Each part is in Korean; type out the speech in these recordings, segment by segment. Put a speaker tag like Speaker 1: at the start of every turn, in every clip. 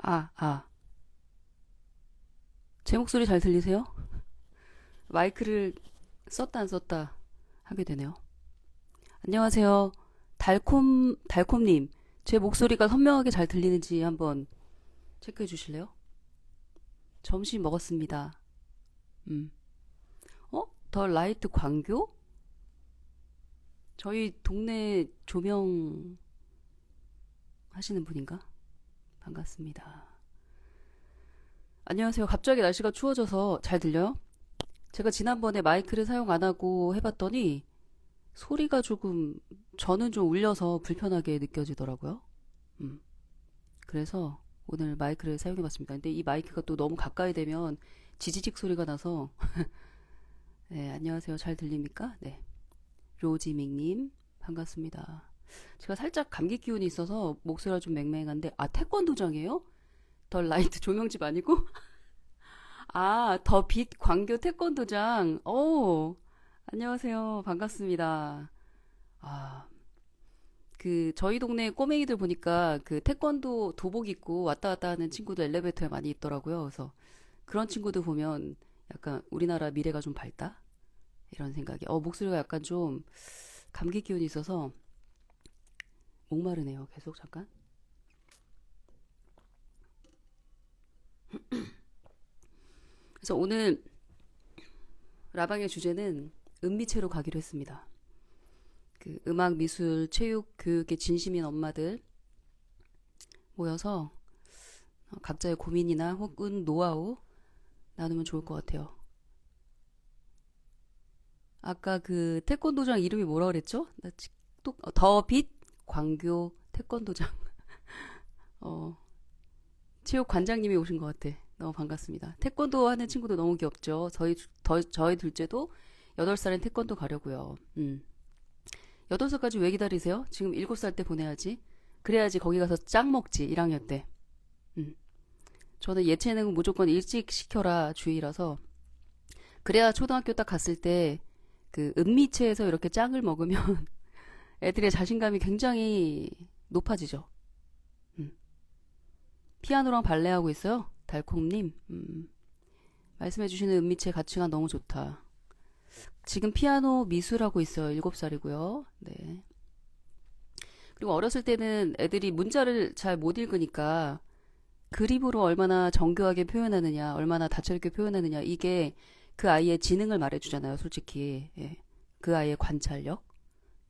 Speaker 1: 아, 아. 제 목소리 잘 들리세요? 마이크를 썼다 안 썼다 하게 되네요. 안녕하세요. 달콤님. 제 목소리가 선명하게 잘 들리는지 한번 체크해 주실래요? 점심 먹었습니다. 음. 더 라이트 광교? 저희 동네 조명 하시는 분인가? 반갑습니다. 안녕하세요. 갑자기 날씨가 추워져서 잘 들려요? 제가 지난번에 마이크를 사용 안 하고 해봤더니 소리가 조금 저는 좀 울려서 불편하게 느껴지더라고요. 음. 그래서 오늘 마이크를 사용해봤습니다. 근데 이 마이크가 또 너무 가까이 되면 지지직 소리가 나서 네, 안녕하세요. 잘 들립니까? 네. 로지밍님 반갑습니다. 제가 살짝 감기 기운이 있어서 목소리가 좀 맹맹한데 태권도장이에요? 더 라이트 조명집 아니고? 더 빛 광교 태권도장. 오, 안녕하세요. 반갑습니다. 아, 저희 동네 꼬맹이들 보니까 그 태권도 도복 입고 왔다 갔다 하는 친구들 엘리베이터에 많이 있더라고요. 그래서 그런 친구들 보면 약간 우리나라 미래가 좀 밝다? 이런 생각이. 목소리가 약간 좀 감기 기운이 있어서 목마르네요. 계속 잠깐. 그래서 오늘 라방의 주제는 은미체로 가기로 했습니다. 그 음악, 미술, 체육, 교육에 진심인 엄마들 모여서 각자의 고민이나 혹은 노하우 나누면 좋을 것 같아요. 아까 그 태권도장 이름이 뭐라 그랬죠? 더빛 광교 태권도장. 어, 체육 관장님이 오신 것 같아. 너무 반갑습니다. 태권도 하는 친구도 너무 귀엽죠. 저희 둘째도 8살엔 태권도 가려고요. 8살까지 왜 기다리세요? 지금 7살 때 보내야지. 그래야지 거기 가서 짱 먹지, 1학년 때. 음. 저는 예체능은 무조건 일찍 시켜라 주의라서. 그래야 초등학교 딱 갔을 때 그 은미체에서 이렇게 짱을 먹으면 애들의 자신감이 굉장히 높아지죠. 음. 피아노랑 발레 하고 있어요. 달콩님. 말씀해주시는 은미체 가치가 너무 좋다. 지금 피아노 미술하고 있어요. 7살이고요. 네. 그리고 어렸을 때는 애들이 문자를 잘 못 읽으니까 그림으로 얼마나 정교하게 표현하느냐, 얼마나 다채롭게 표현하느냐, 이게 그 아이의 지능을 말해주잖아요, 솔직히. 예. 그 아이의 관찰력,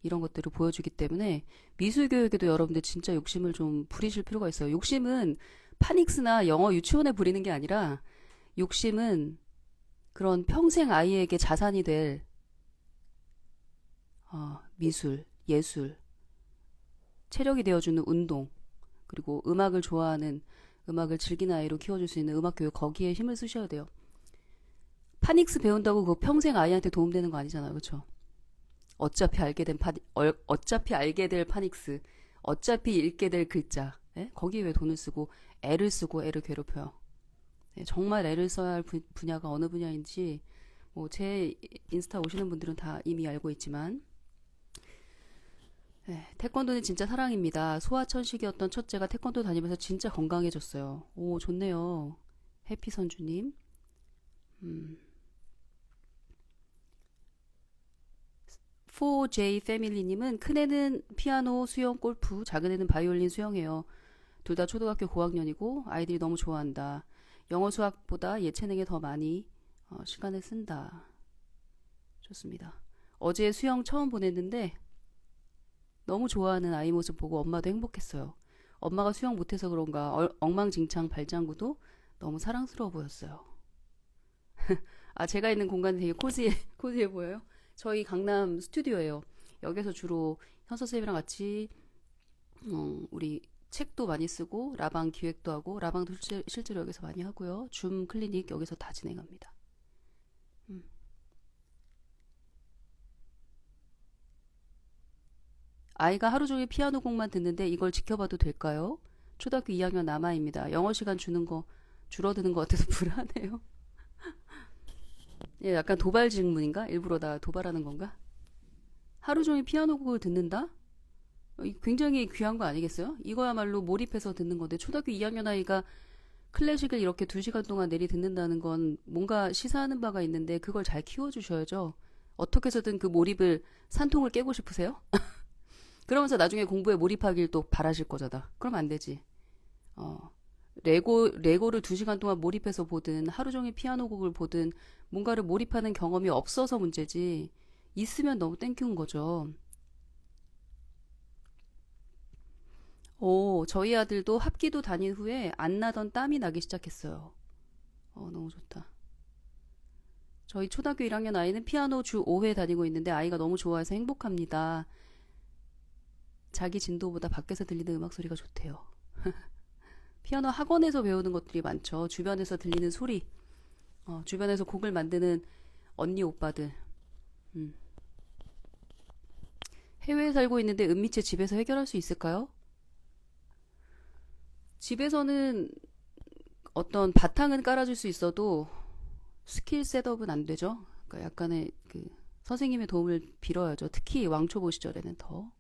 Speaker 1: 이런 것들을 보여주기 때문에 미술 교육에도 여러분들 진짜 욕심을 좀 부리실 필요가 있어요. 욕심은 파닉스나 영어 유치원에 부리는 게 아니라 욕심은 그런 평생 아이에게 자산이 될 미술, 예술, 체력이 되어주는 운동, 그리고 음악을 좋아하는 음악을 즐기는 아이로 키워줄 수 있는 음악 교육 거기에 힘을 쓰셔야 돼요. 파닉스 배운다고 그 평생 아이한테 도움되는 거 아니잖아요, 그렇죠? 어차피 알게 될 파닉스, 어차피 읽게 될 글자, 예? 거기에 왜 돈을 쓰고 애를 쓰고 애를 괴롭혀요? 예, 정말 애를 써야 할 분야가 어느 분야인지 뭐 제 인스타 오시는 분들은 다 이미 알고 있지만 태권도는 진짜 사랑입니다. 소아천식이었던 첫째가 태권도 다니면서 진짜 건강해졌어요. 오, 좋네요. 해피선주님. 음. 4J 패밀리님은 큰애는 피아노, 수영, 골프, 작은애는 바이올린 수영해요. 둘 다 초등학교 고학년이고 아이들이 너무 좋아한다. 영어 수학보다 예체능에 더 많이 시간을 쓴다. 좋습니다. 어제 수영 처음 보냈는데 너무 좋아하는 아이 모습 보고 엄마도 행복했어요. 엄마가 수영 못해서 그런가 엉망진창 발장구도 너무 사랑스러워 보였어요. 제가 있는 공간이 되게 코지해 보여요. 저희 강남 스튜디오예요. 여기서 주로 현 선생님이랑 같이 우리 책도 많이 쓰고 라방 기획도 하고 라방도 실제로 여기서 많이 하고요. 줌 클리닉 여기서 다 진행합니다. 음. 아이가 하루 종일 피아노 곡만 듣는데 이걸 지켜봐도 될까요? 초등학교 2학년 남아입니다. 영어 시간 주는 거 줄어드는 것 같아서 불안해요. 예, 약간 도발 질문인가? 일부러 나 도발하는 건가? 하루 종일 피아노 곡을 듣는다? 굉장히 귀한 거 아니겠어요? 이거야말로 몰입해서 듣는 건데 초등학교 2학년 아이가 클래식을 이렇게 2시간 동안 내리 듣는다는 건 뭔가 시사하는 바가 있는데 그걸 잘 키워주셔야죠. 어떻게 해서든 그 몰입을 산통을 깨고 싶으세요? 그러면서 나중에 공부에 몰입하길 또 바라실 거잖아. 그럼 안 되지. 어, 레고를 2시간 동안 몰입해서 보든 하루 종일 피아노 곡을 보든 뭔가를 몰입하는 경험이 없어서 문제지. 있으면 너무 땡큐인 거죠. 오, 저희 아들도 합기도 다닌 후에 안 나던 땀이 나기 시작했어요. 너무 좋다. 저희 초등학교 1학년 아이는 피아노 주 5회 다니고 있는데 아이가 너무 좋아해서 행복합니다. 자기 진도보다 밖에서 들리는 음악 소리가 좋대요. 피아노 학원에서 배우는 것들이 많죠. 주변에서 들리는 소리, 주변에서 곡을 만드는 언니 오빠들. 음. 해외에 살고 있는데 은미채 집에서 해결할 수 있을까요? 집에서는 어떤 바탕은 깔아줄 수 있어도 스킬 셋업은 안 되죠. 그러니까 약간의 그 선생님의 도움을 빌어야죠. 특히 왕초보 시절에는 더.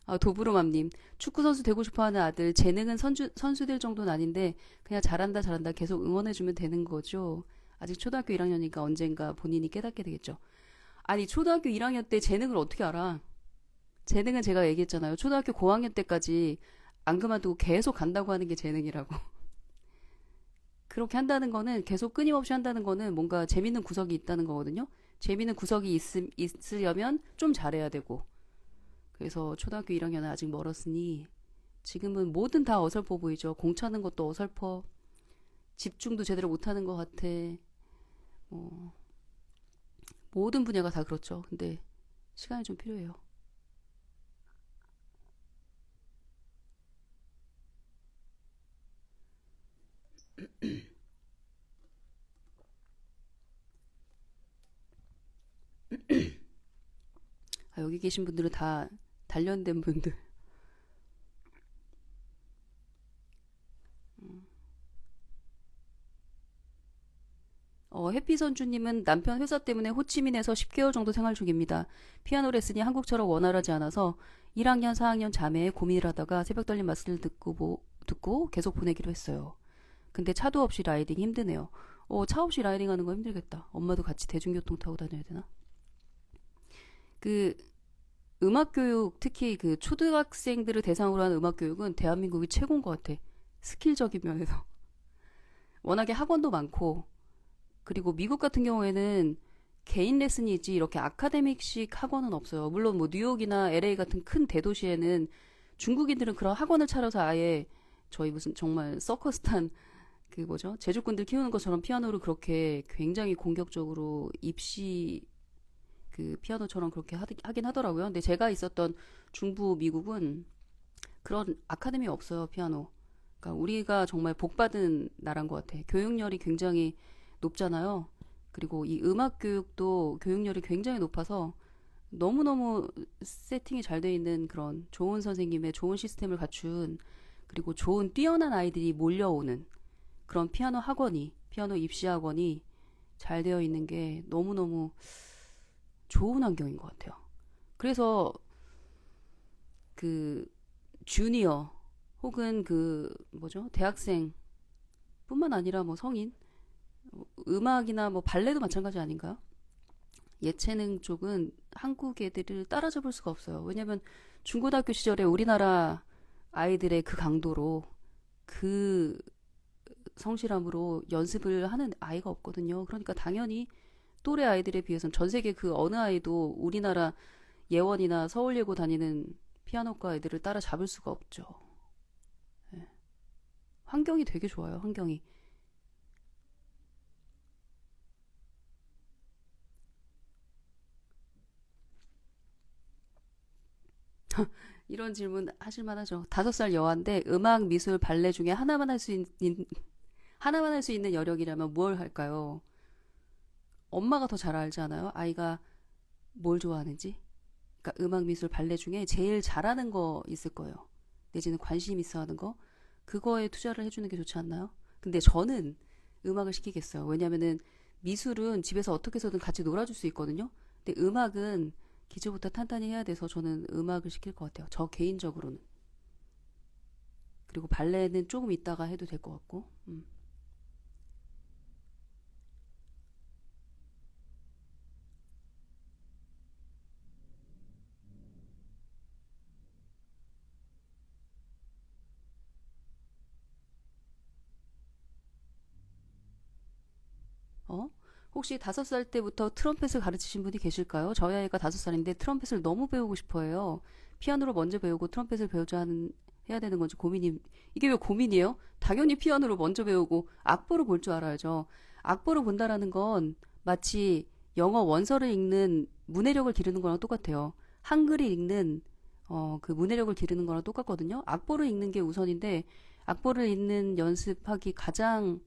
Speaker 1: 아, 도브로맘님, 축구 선수 되고 싶어하는 아들, 재능은 선수들 정도는 아닌데 그냥 잘한다 잘한다 계속 응원해주면 되는 거죠. 아직 초등학교 1학년이니까 언젠가 본인이 깨닫게 되겠죠. 아니, 초등학교 1학년 때 재능을 어떻게 알아? 재능은 제가 얘기했잖아요. 초등학교 고학년 때까지 안 그만두고 계속 간다고 하는 게 재능이라고. 그렇게 한다는 거는 계속 끊임없이 한다는 거는 뭔가 재밌는 구석이 있다는 거거든요. 재밌는 구석이 있으려면 좀 잘해야 되고. 그래서 초등학교 1학년은 아직 멀었으니 지금은 뭐든 다 어설퍼 보이죠. 공 차는 것도 어설퍼. 집중도 제대로 못하는 것 같아. 어, 모든 분야가 다 그렇죠. 근데 시간이 좀 필요해요. 아, 여기 계신 분들은 다 단련된 분들. 해피선주님은 남편 회사 때문에 호치민에서 10개월 정도 생활 중입니다. 피아노 레슨이 한국처럼 원활하지 않아서 1학년, 4학년 자매에 고민을 하다가 새벽 달린 마스를 듣고 계속 보내기로 했어요. 근데 차도 없이 라이딩 힘드네요. 차 없이 라이딩 하는 거 힘들겠다. 엄마도 같이 대중교통 타고 다녀야 되나? 그 음악 교육, 특히 그 초등학생들을 대상으로 하는 음악 교육은 대한민국이 최고인 것 같아. 스킬적인 면에서. 워낙에 학원도 많고, 그리고 미국 같은 경우에는 개인 레슨이 있지 이렇게 아카데믹식 학원은 없어요. 물론 뭐 뉴욕이나 LA 같은 큰 대도시에는 중국인들은 그런 학원을 차려서 아예 저희 무슨 정말 서커스탄 그 뭐죠? 제주꾼들 키우는 것처럼 피아노를 그렇게 굉장히 공격적으로 입시 그 피아노처럼 그렇게 하긴 하더라고요. 근데 제가 있었던 중부 미국은 그런 아카데미 없어요, 피아노. 그러니까 우리가 정말 복받은 나라인 것 같아. 교육열이 굉장히 높잖아요. 그리고 이 음악 교육도 교육열이 굉장히 높아서 너무너무 세팅이 잘 돼 있는 그런 좋은 선생님의 좋은 시스템을 갖춘 그리고 좋은 뛰어난 아이들이 몰려오는 그런 피아노 입시 학원이 잘 되어 있는 게 너무너무 좋은 환경인 것 같아요. 그래서 그 주니어 혹은 그 뭐죠? 대학생 뿐만 아니라 뭐 성인 음악이나 뭐 발레도 마찬가지 아닌가요? 예체능 쪽은 한국 애들을 따라잡을 수가 없어요. 왜냐면 중고등학교 시절에 우리나라 아이들의 그 강도로 그 성실함으로 연습을 하는 아이가 없거든요. 그러니까 당연히 또래 아이들에 비해서는 전 세계 그 어느 아이도 우리나라 예원이나 서울예고 다니는 피아노과 애들을 따라잡을 수가 없죠. 예. 환경이 되게 좋아요. 환경이. 이런 질문 하실만 하죠. 5살 여아인데 음악, 미술, 발레 중에 하나만 할 수 있는 여력이라면 뭘 할까요? 엄마가 더 잘 알지 않아요? 아이가 뭘 좋아하는지? 그러니까 음악, 미술, 발레 중에 제일 잘하는 거 있을 거예요. 내지는 관심 있어 하는 거. 그거에 투자를 해주는 게 좋지 않나요? 근데 저는 음악을 시키겠어요. 왜냐면은 미술은 집에서 어떻게 해서든 같이 놀아줄 수 있거든요. 근데 음악은 기초부터 탄탄히 해야 돼서 저는 음악을 시킬 것 같아요. 저 개인적으로는. 그리고 발레는 조금 있다가 해도 될 것 같고. 어? 혹시 5살 때부터 트럼펫을 가르치신 분이 계실까요? 저희 아이가 5살인데 트럼펫을 너무 배우고 싶어 해요. 피아노를 먼저 배우고 트럼펫을 해야 되는 건지 고민이, 이게 왜 고민이에요? 당연히 피아노를 먼저 배우고 악보를 볼 줄 알아야죠. 악보를 본다라는 건 마치 영어 원서를 읽는 문해력을 기르는 거랑 똑같아요. 한글을 읽는, 그 문해력을 기르는 거랑 똑같거든요. 악보를 읽는 게 우선인데, 악보를 읽는 연습하기 가장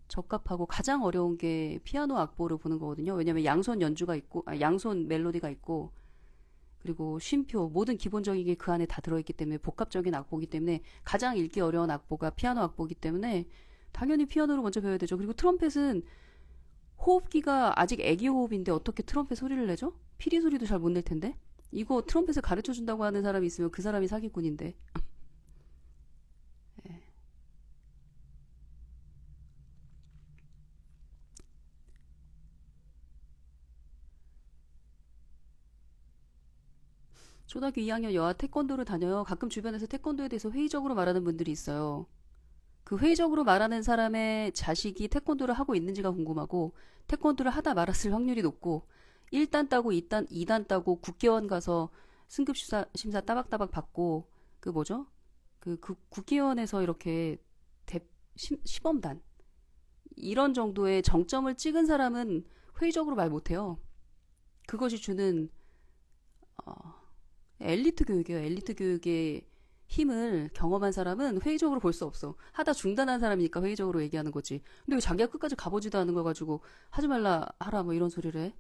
Speaker 1: 적합하고 가장 어려운 게 피아노 악보를 보는 거거든요. 왜냐면 양손 연주가 있고, 양손 멜로디가 있고, 그리고 쉼표, 모든 기본적인 게 그 안에 다 들어있기 때문에 복합적인 악보이기 때문에 가장 읽기 어려운 악보가 피아노 악보이기 때문에 당연히 피아노를 먼저 배워야 되죠. 그리고 트럼펫은 호흡기가 아직 애기 호흡인데 어떻게 트럼펫 소리를 내죠? 피리 소리도 잘 못 낼 텐데. 이거 트럼펫을 가르쳐 준다고 하는 사람이 있으면 그 사람이 사기꾼인데. 초등학교 2학년 여아 태권도를 다녀요. 가끔 주변에서 태권도에 대해서 회의적으로 말하는 분들이 있어요. 그 회의적으로 말하는 사람의 자식이 태권도를 하고 있는지가 궁금하고, 태권도를 하다 말았을 확률이 높고, 1단 따고 2단, 2단 따고 국회의원 가서 심사 따박따박 받고, 그 뭐죠? 그 국회의원에서 이렇게 시범단 이런 정도의 정점을 찍은 사람은 회의적으로 말 못해요. 그것이 주는 엘리트 교육이에요. 엘리트 교육의 힘을 경험한 사람은 회의적으로 볼 수 없어. 하다 중단한 사람이니까 회의적으로 얘기하는 거지. 근데 왜 자기가 끝까지 가보지도 않은 걸 가지고 하지 말라 하라 뭐 이런 소리를 해?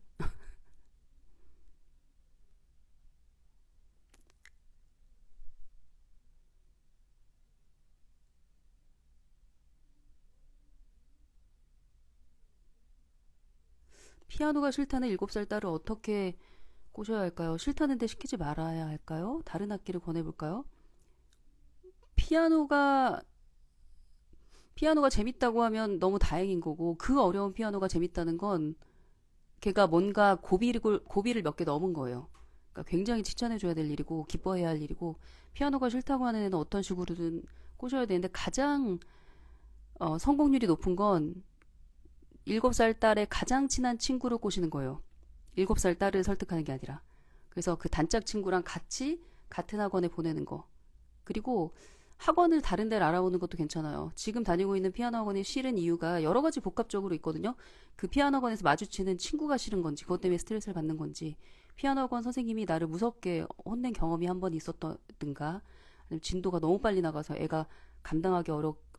Speaker 1: 피아노가 싫다는 7살 딸을 어떻게 꼬셔야 할까요? 싫다는데 시키지 말아야 할까요? 다른 악기를 권해볼까요? 피아노가 피아노가 재밌다고 하면 너무 다행인 거고, 그 어려운 피아노가 재밌다는 건 걔가 뭔가 고비를 몇 개 넘은 거예요. 그러니까 굉장히 칭찬해줘야 될 일이고 기뻐해야 할 일이고, 피아노가 싫다고 하는 애는 어떤 식으로든 꼬셔야 되는데, 가장 성공률이 높은 건 7살 딸의 가장 친한 친구를 꼬시는 거예요. 7살 딸을 설득하는 게 아니라. 그래서 그 단짝 친구랑 같이 같은 학원에 보내는 거. 그리고 학원을 다른 데를 알아보는 것도 괜찮아요. 지금 다니고 있는 피아노 학원이 싫은 이유가 여러 가지 복합적으로 있거든요. 그 피아노 학원에서 마주치는 친구가 싫은 건지, 그것 때문에 스트레스를 받는 건지, 피아노 학원 선생님이 나를 무섭게 혼낸 경험이 한 번 있었던가, 아니면 진도가 너무 빨리 나가서 애가 감당하기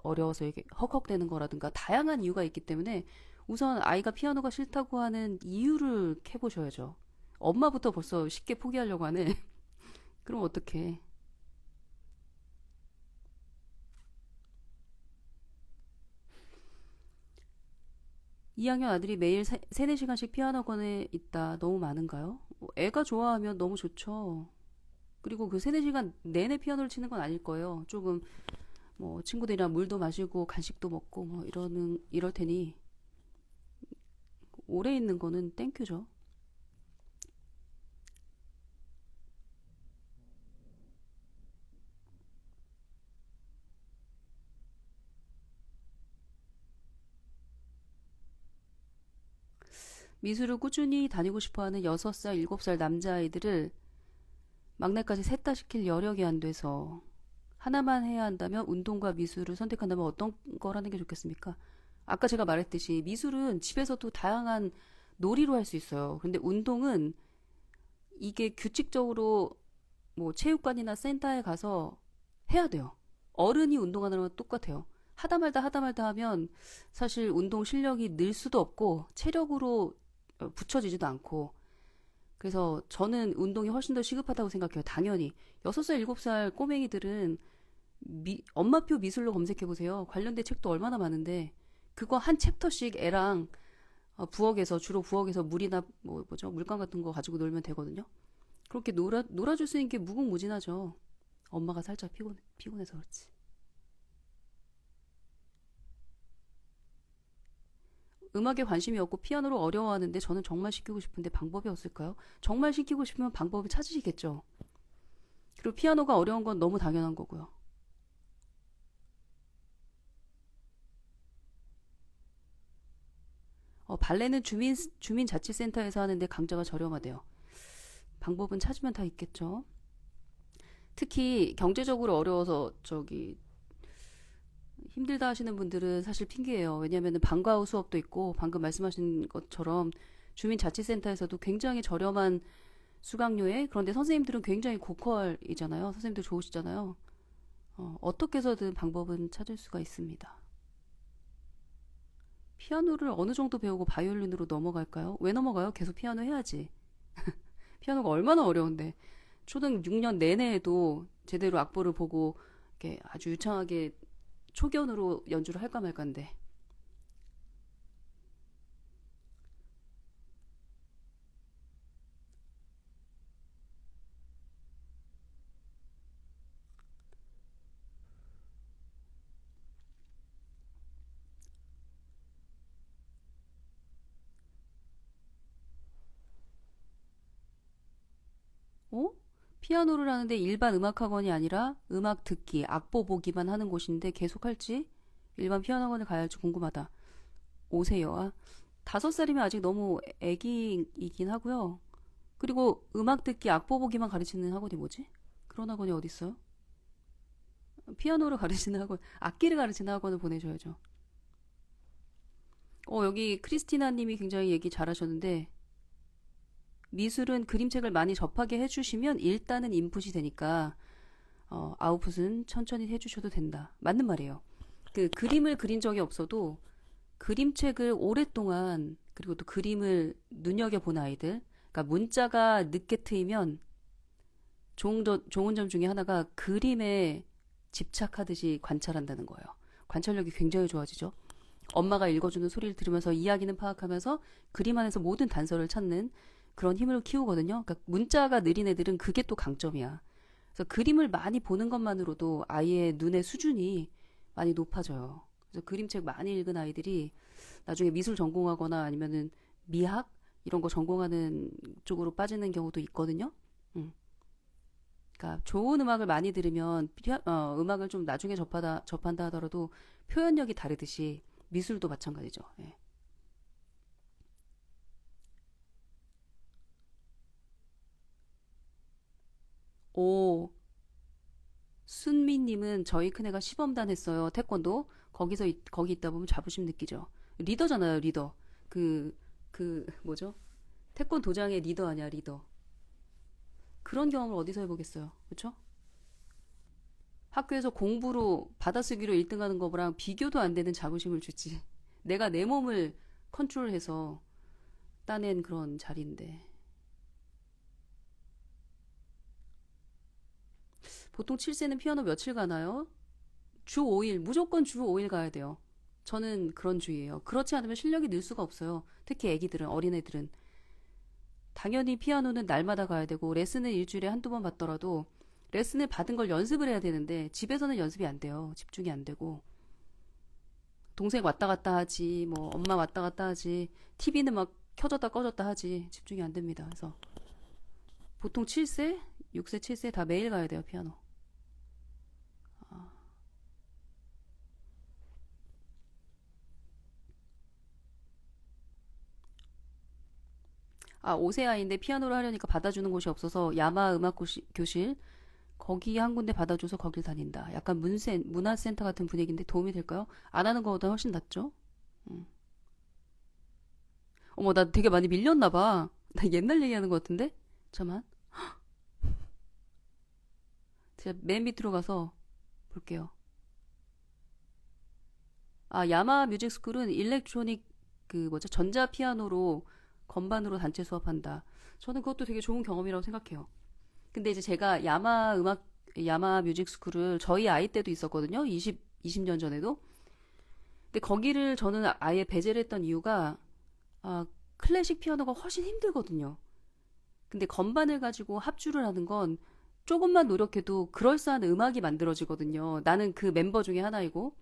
Speaker 1: 어려워서 이게 헉헉대는 거라든가, 다양한 이유가 있기 때문에 우선 아이가 피아노가 싫다고 하는 이유를 캐보셔야죠. 엄마부터 벌써 쉽게 포기하려고 하네. 그럼 어떡해. 2학년 아들이 매일 4시간씩 피아노 학원에 있다. 너무 많은가요? 애가 좋아하면 너무 좋죠. 그리고 그 4시간 내내 피아노를 치는 건 아닐 거예요. 조금 뭐 친구들이랑 물도 마시고 간식도 먹고 뭐 이럴 테니 오래 있는 거는 땡큐죠. 미술을 꾸준히 다니고 싶어 하는 6살, 7살 남자아이들을 막내까지 셋 다 시킬 여력이 안 돼서 하나만 해야 한다면 운동과 미술을 선택한다면 어떤 걸 하는 게 좋겠습니까? 아까 제가 말했듯이 미술은 집에서도 다양한 놀이로 할 수 있어요. 근데 운동은 이게 규칙적으로 뭐 체육관이나 센터에 가서 해야 돼요. 어른이 운동하는 거랑 똑같아요. 하다 말다 하면 사실 운동 실력이 늘 수도 없고 체력으로 붙여지지도 않고, 그래서 저는 운동이 훨씬 더 시급하다고 생각해요. 당연히 6살, 7살 꼬맹이들은 엄마표 미술로 검색해 보세요. 관련된 책도 얼마나 많은데 그거 한 챕터씩 애랑 주로 부엌에서 물이나 뭐 뭐죠 물감 같은 거 가지고 놀면 되거든요. 그렇게 놀아줄 수 있는 게 무궁무진하죠. 엄마가 살짝 피곤해서 그렇지. 음악에 관심이 없고 피아노를 어려워하는데 저는 정말 시키고 싶은데 방법이 없을까요? 정말 시키고 싶으면 방법을 찾으시겠죠. 그리고 피아노가 어려운 건 너무 당연한 거고요. 발레는 주민자치센터에서 하는데 강좌가 저렴하대요. 방법은 찾으면 다 있겠죠. 특히 경제적으로 어려워서 힘들다 하시는 분들은 사실 핑계예요. 왜냐하면 방과 후 수업도 있고 방금 말씀하신 것처럼 주민자치센터에서도 굉장히 저렴한 수강료에, 그런데 선생님들은 굉장히 고퀄이잖아요. 선생님들 좋으시잖아요. 어떻게 해서든 방법은 찾을 수가 있습니다. 피아노를 어느 정도 배우고 바이올린으로 넘어갈까요? 왜 넘어가요? 계속 피아노 해야지. 피아노가 얼마나 어려운데. 초등 6년 내내에도 제대로 악보를 보고 이렇게 아주 유창하게 초견으로 연주를 할까 말까인데. 어? 피아노를 하는데 일반 음악학원이 아니라 음악 듣기, 악보 보기만 하는 곳인데 계속 할지? 일반 피아노학원을 가야 할지 궁금하다. 오세요. 5살이면 아직 너무 애기이긴 하고요. 그리고 음악 듣기, 악보 보기만 가르치는 학원이 뭐지? 그런 학원이 어디 있어요? 피아노를 가르치는 학원, 악기를 가르치는 학원을 보내줘야죠. 여기 크리스티나 님이 굉장히 얘기 잘하셨는데, 미술은 그림책을 많이 접하게 해주시면 일단은 인풋이 되니까, 아웃풋은 천천히 해주셔도 된다. 맞는 말이에요. 그 그림을 그린 적이 없어도 그림책을 오랫동안, 그리고 또 그림을 눈여겨본 아이들, 그러니까 문자가 늦게 트이면 좋은 점 중에 하나가 그림에 집착하듯이 관찰한다는 거예요. 관찰력이 굉장히 좋아지죠. 엄마가 읽어주는 소리를 들으면서 이야기는 파악하면서 그림 안에서 모든 단서를 찾는 그런 힘을 키우거든요. 그러니까 문자가 느린 애들은 그게 또 강점이야. 그래서 그림을 많이 보는 것만으로도 아이의 눈의 수준이 많이 높아져요. 그래서 그림책 많이 읽은 아이들이 나중에 미술 전공하거나 아니면은 미학 이런 거 전공하는 쪽으로 빠지는 경우도 있거든요. 음. 그러니까 좋은 음악을 많이 들으면 음악을 좀 나중에 접한다 하더라도 표현력이 다르듯이 미술도 마찬가지죠. 예. 오, 순미님은 저희 큰애가 시범단 했어요. 태권도. 거기 있다 보면 자부심 느끼죠. 리더잖아요, 리더. 뭐죠? 태권도장의 리더 아니야, 리더. 그런 경험을 어디서 해보겠어요. 그쵸? 학교에서 공부로 받아쓰기로 1등 하는 거랑 비교도 안 되는 자부심을 주지. 내가 내 몸을 컨트롤해서 따낸 그런 자리인데. 보통 7세는 피아노 며칠 가나요? 주 5일, 무조건 주 5일 가야 돼요. 저는 그런 주의예요. 그렇지 않으면 실력이 늘 수가 없어요. 특히 애기들은, 어린애들은. 당연히 피아노는 날마다 가야 되고, 레슨을 일주일에 한두 번 받더라도, 레슨을 받은 걸 연습을 해야 되는데, 집에서는 연습이 안 돼요. 집중이 안 되고. 동생 왔다 갔다 하지, 뭐, 엄마 왔다 갔다 하지, TV는 막 켜졌다 꺼졌다 하지, 집중이 안 됩니다. 그래서, 보통 7세, 6세, 7세 다 매일 가야 돼요, 피아노. 아, 5세 아이인데 피아노를 하려니까 받아주는 곳이 없어서 야마 교실 거기 한 군데 받아줘서 거길 다닌다. 약간 문화센터 같은 분위기인데 도움이 될까요? 안 하는 것보다 훨씬 낫죠? 음. 어머, 나 되게 많이 밀렸나 봐. 나 옛날 얘기하는 것 같은데? 잠깐만. 제가 맨 밑으로 가서 볼게요. 아, 야마 뮤직 스쿨은 일렉트로닉 뭐죠? 전자 피아노로 건반으로 단체 수업한다. 저는 그것도 되게 좋은 경험이라고 생각해요. 근데 이제 제가 야마 뮤직 스쿨을 저희 아이 때도 있었거든요. 20년 전에도. 근데 거기를 저는 아예 배제를 했던 이유가, 아, 클래식 피아노가 훨씬 힘들거든요. 근데 건반을 가지고 합주를 하는 건 조금만 노력해도 그럴싸한 음악이 만들어지거든요. 나는 그 멤버 중에 하나이고.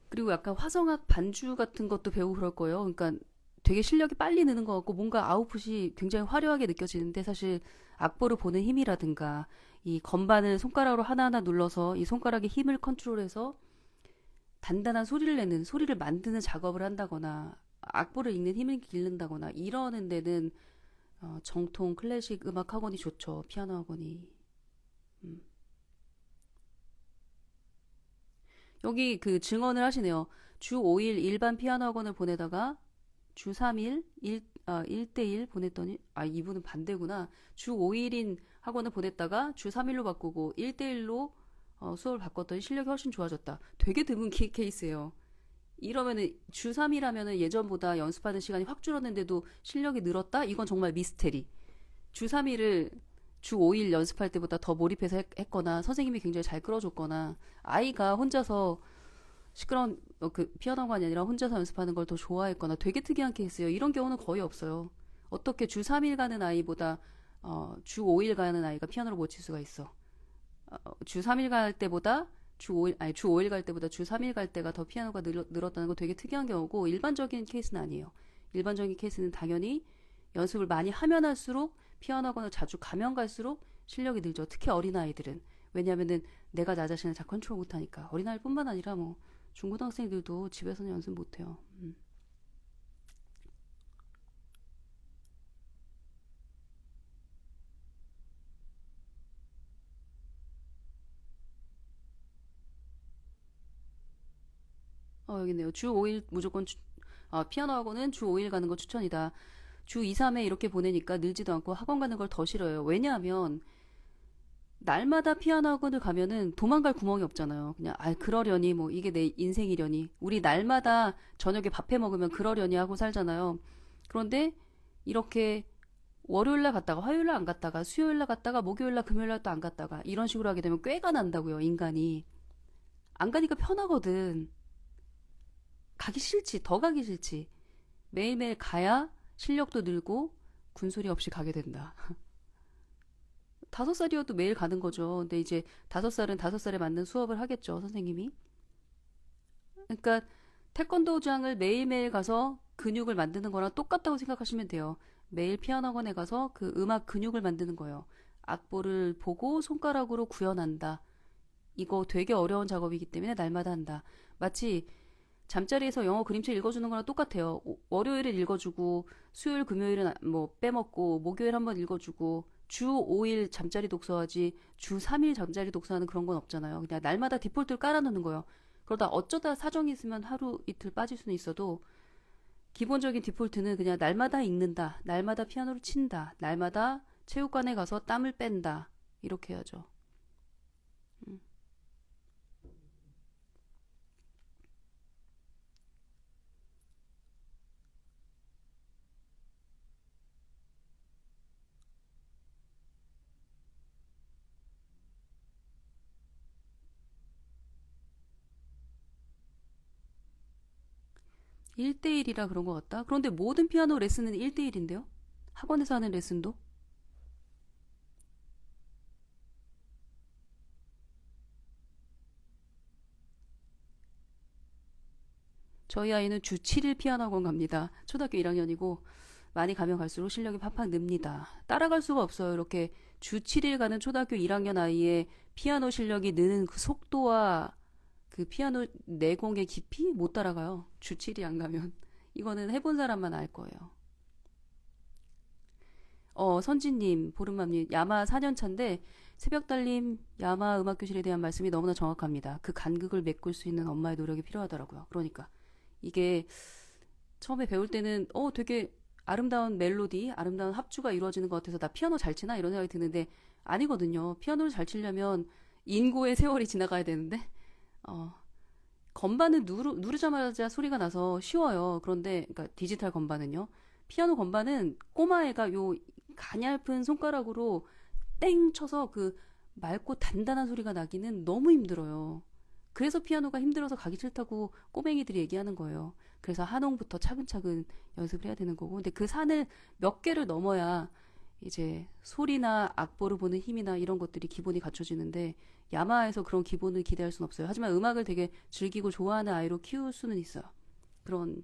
Speaker 1: 그리고 약간 화성악 반주 같은 것도 배우고 그럴 거예요. 그러니까 되게 실력이 빨리 느는 것 같고 뭔가 아웃풋이 굉장히 화려하게 느껴지는데 사실 악보를 보는 힘이라든가 이 건반을 손가락으로 하나하나 눌러서 이 손가락의 힘을 컨트롤해서 단단한 소리를 내는 소리를 만드는 작업을 한다거나 악보를 읽는 힘을 기른다거나 이러는 데는 정통 클래식 음악 학원이 좋죠. 피아노 학원이. 음. 여기 그 증언을 하시네요. 주 5일 일반 피아노 학원을 보내다가 주 3일 1대1 보냈더니 이분은 반대구나. 주 5일인 학원을 보냈다가 주 3일로 바꾸고 1대1로 수업을 바꿨더니 실력이 훨씬 좋아졌다. 되게 드문 케이스예요. 이러면은 주 3일 하면은 예전보다 연습하는 시간이 확 줄었는데도 실력이 늘었다? 이건 정말 미스테리. 주 3일을 주 5일 연습할 때보다 더 몰입해서 했거나 선생님이 굉장히 잘 끌어줬거나 아이가 혼자서 시끄러운 그 피아노관이 아니라 혼자서 연습하는 걸 더 좋아했거나 되게 특이한 케이스예요. 이런 경우는 거의 없어요. 어떻게 주 3일 가는 아이보다 주 5일 가는 아이가 피아노를 못 칠 수가 있어. 주 3일 갈 때보다 주 5일 갈 때보다 주 3일 갈 때가 더 피아노가 늘었다는 거 되게 특이한 경우고 일반적인 케이스는 아니에요. 일반적인 케이스는 당연히 연습을 많이 하면 할수록 피아노 학원을 자주 가면 갈수록 실력이 늘죠. 특히 어린아이들은. 왜냐면은 내가 나 자신을 잘 컨트롤 못하니까. 어린아이뿐만 아니라 뭐 중고등학생들도 집에서는 연습 못해요. 여기 있네요. 주 5일 무조건 피아노 학원은 주 5일 가는 거 추천이다. 주 2, 3회 이렇게 보내니까 늘지도 않고 학원 가는 걸 더 싫어요. 왜냐하면 날마다 피아노 학원을 가면은 도망갈 구멍이 없잖아요. 그냥 그러려니 뭐 이게 내 인생이려니 우리 날마다 저녁에 밥해 먹으면 그러려니 하고 살잖아요. 그런데 이렇게 월요일날 갔다가 화요일날 안 갔다가 수요일날 갔다가 목요일날 금요일날 또 안 갔다가 이런 식으로 하게 되면 꾀가 난다고요. 인간이 안 가니까 편하거든. 가기 싫지 더 가기 싫지 매일매일 가야 실력도 늘고 군소리 없이 가게 된다. 5살이어도 매일 가는 거죠. 근데 이제 5살은 5살에 맞는 수업을 하겠죠, 선생님이. 그러니까 태권도장을 매일매일 가서 근육을 만드는 거랑 똑같다고 생각하시면 돼요. 매일 피아노 학원에 가서 그 음악 근육을 만드는 거예요. 악보를 보고 손가락으로 구현한다. 이거 되게 어려운 작업이기 때문에 날마다 한다. 마치 잠자리에서 영어 그림책 읽어주는 거랑 똑같아요. 월요일을 읽어주고 수요일 금요일은 뭐 빼먹고 목요일 한번 읽어주고 주 5일 잠자리 독서하지 주 3일 잠자리 독서하는 그런 건 없잖아요. 그냥 날마다 디폴트를 깔아놓는 거예요. 그러다 어쩌다 사정이 있으면 하루 이틀 빠질 수는 있어도 기본적인 디폴트는 그냥 날마다 읽는다. 날마다 피아노를 친다. 날마다 체육관에 가서 땀을 뺀다. 이렇게 해야죠. 1대1이라 그런 것 같다. 그런데 모든 피아노 레슨은 1대1인데요? 학원에서 하는 레슨도? 저희 아이는 주 7일 피아노 학원 갑니다. 초등학교 1학년이고 많이 가면 갈수록 실력이 팍팍 늡니다. 따라갈 수가 없어요. 이렇게 주 7일 가는 초등학교 1학년 아이의 피아노 실력이 느는 그 속도와 그 피아노 내공의 깊이 못 따라가요. 주 7일 안 가면. 이거는 해본 사람만 알 거예요. 선진님, 보름맘님, 야마 4년 차인데 새벽 달림 야마 음악교실에 대한 말씀이 너무나 정확합니다. 그 간극을 메꿀 수 있는 엄마의 노력이 필요하더라고요. 그러니까 이게 처음에 배울 때는 되게 아름다운 멜로디, 아름다운 합주가 이루어지는 것 같아서 나 피아노 잘 치나 이런 생각이 드는데 아니거든요. 피아노를 잘 치려면 인고의 세월이 지나가야 되는데 어, 건반은 누르자마자 소리가 나서 쉬워요. 그런데 그러니까 디지털 건반은요. 피아노 건반은 꼬마애가 요 가냘픈 손가락으로 땡 쳐서 그 맑고 단단한 소리가 나기는 너무 힘들어요. 그래서 피아노가 힘들어서 가기 싫다고 꼬맹이들이 얘기하는 거예요. 그래서 한홍부터 차근차근 연습을 해야 되는 거고. 근데 그 산을 몇 개를 넘어야 이제 소리나 악보를 보는 힘이나 이런 것들이 기본이 갖춰지는데 야마에서 그런 기본을 기대할 수는 없어요. 하지만 음악을 되게 즐기고 좋아하는 아이로 키울 수는 있어요. 그런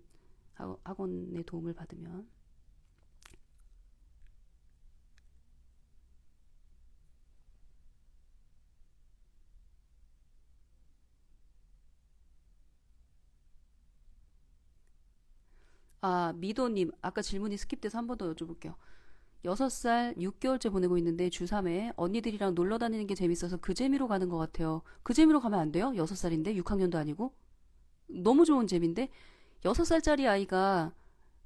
Speaker 1: 학원의 도움을 받으면. 아, 미도님, 아까 질문이 스킵돼서 한 번 더 여쭤볼게요. 6살 6개월째 보내고 있는데 주3회 언니들이랑 놀러 다니는 게 재밌어서 그 재미로 가는 것 같아요. 그 재미로 가면 안 돼요? 6살인데 6학년도 아니고? 너무 좋은 재미인데? 6살짜리 아이가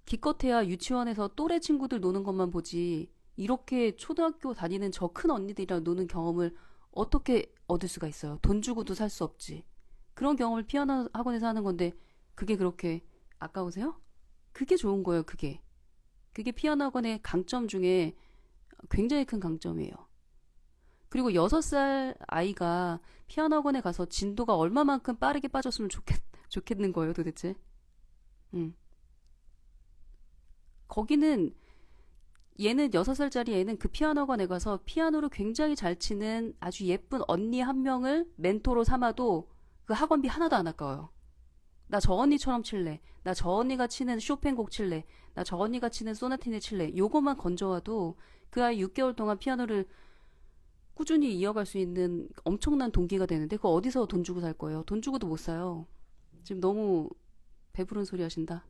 Speaker 1: 기껏해야 유치원에서 또래 친구들 노는 것만 보지 이렇게 초등학교 다니는 저 큰 언니들이랑 노는 경험을 어떻게 얻을 수가 있어요? 돈 주고도 살 수 없지. 그런 경험을 피아노 학원에서 하는 건데 그게 그렇게 아까우세요? 그게 좋은 거예요, 그게. 그게 피아노 학원의 강점 중에 굉장히 큰 강점이에요. 그리고 6살 아이가 피아노 학원에 가서 진도가 얼마만큼 빠르게 빠졌으면 좋겠는 거예요, 도대체. 음. 거기는 얘는 6살짜리 애는 그 피아노 학원에 가서 피아노를 굉장히 잘 치는 아주 예쁜 언니 한 명을 멘토로 삼아도 그 학원비 하나도 안 아까워요. 나 저 언니처럼 칠래. 나 저 언니가 치는 쇼팽 곡 칠래. 나 저 언니가 치는 소나티네 칠래. 요것만 건져와도 그 아이 6개월 동안 피아노를 꾸준히 이어갈 수 있는 엄청난 동기가 되는데 그거 어디서 돈 주고 살 거예요? 돈 주고도 못 사요. 지금 너무 배부른 소리 하신다.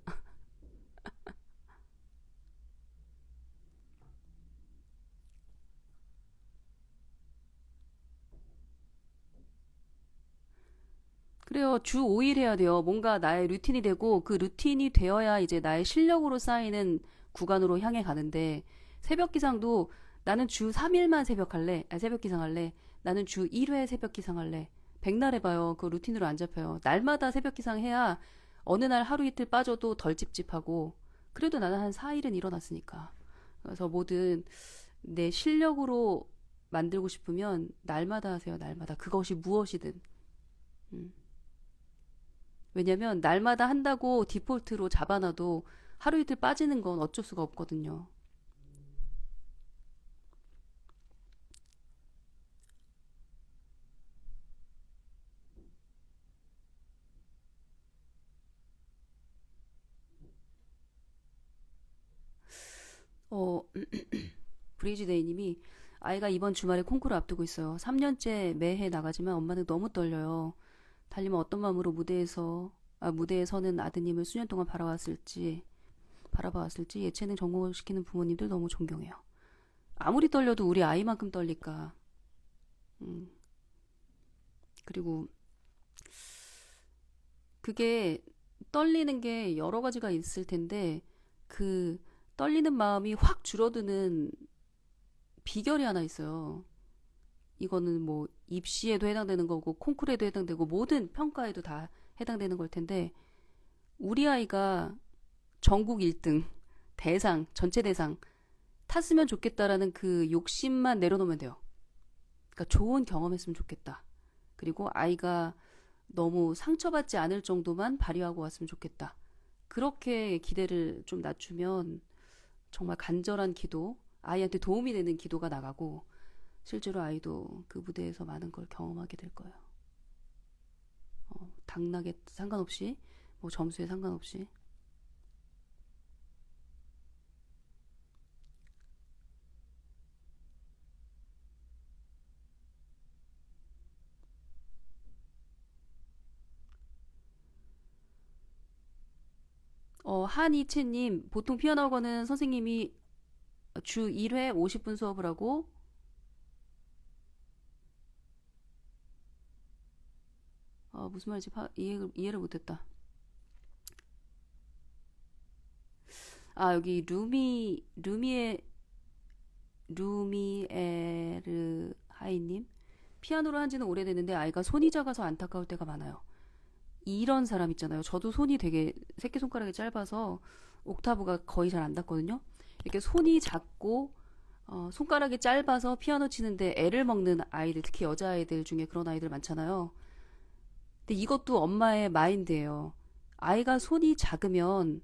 Speaker 1: 그래요. 주 5일 해야 돼요. 뭔가 나의 루틴이 되고 그 루틴이 되어야 이제 나의 실력으로 쌓이는 구간으로 향해 가는데 새벽 기상도 나는 주 3일만 새벽 할래. 아, 새벽 기상 할래. 나는 주 1회 새벽 기상 할래. 백날 해봐요. 그 루틴으로 안 잡혀요. 날마다 새벽 기상 해야 어느 날 하루 이틀 빠져도 덜 찝찝하고 그래도 나는 한 4일은 일어났으니까. 그래서 뭐든 내 실력으로 만들고 싶으면 날마다 하세요. 날마다. 그것이 무엇이든. 음. 왜냐면 날마다 한다고 디폴트로 잡아놔도 하루 이틀 빠지는 건 어쩔 수가 없거든요. 어, 브리지데이님이 아이가 이번 주말에 콩쿠르 앞두고 있어요. 3년째 매해 나가지만 엄마는 너무 떨려요. 달리면 어떤 마음으로 무대에 서는 아드님을 수년 동안 바라봐왔을지 예체능 전공시키는 부모님들 너무 존경해요. 아무리 떨려도 우리 아이만큼 떨릴까. 음, 그리고 그게 떨리는 게 여러 가지가 있을 텐데 그 떨리는 마음이 확 줄어드는 비결이 하나 있어요. 이거는 뭐 입시에도 해당되는 거고 콩쿠르에도 해당되고 모든 평가에도 다 해당되는 걸 텐데 우리 아이가 전국 1등 대상 전체 대상 탔으면 좋겠다라는 그 욕심만 내려놓으면 돼요. 그러니까 좋은 경험했으면 좋겠다. 그리고 아이가 너무 상처받지 않을 정도만 발휘하고 왔으면 좋겠다. 그렇게 기대를 좀 낮추면 정말 간절한 기도, 아이한테 도움이 되는 기도가 나가고 실제로 아이도 그 무대에서 많은 걸 경험하게 될 거예요. 당락에 상관없이, 뭐 점수에 상관없이. 한이채님, 보통 피아노 학원은 선생님이 주 1회 50분 수업을 하고, 무슨 말인지 이해를 못했다. 아, 여기 루미에르 하이님. 피아노를 한 지는 오래됐는데 아이가 손이 작아서 안타까울 때가 많아요. 이런 사람 있잖아요. 저도 손이 되게 새끼손가락이 짧아서 옥타브가 거의 잘 안 닿거든요. 이렇게 손이 작고 손가락이 짧아서 피아노 치는데 애를 먹는 아이들, 특히 여자아이들 중에 그런 아이들 많잖아요. 근데 이것도 엄마의 마인드예요. 아이가 손이 작으면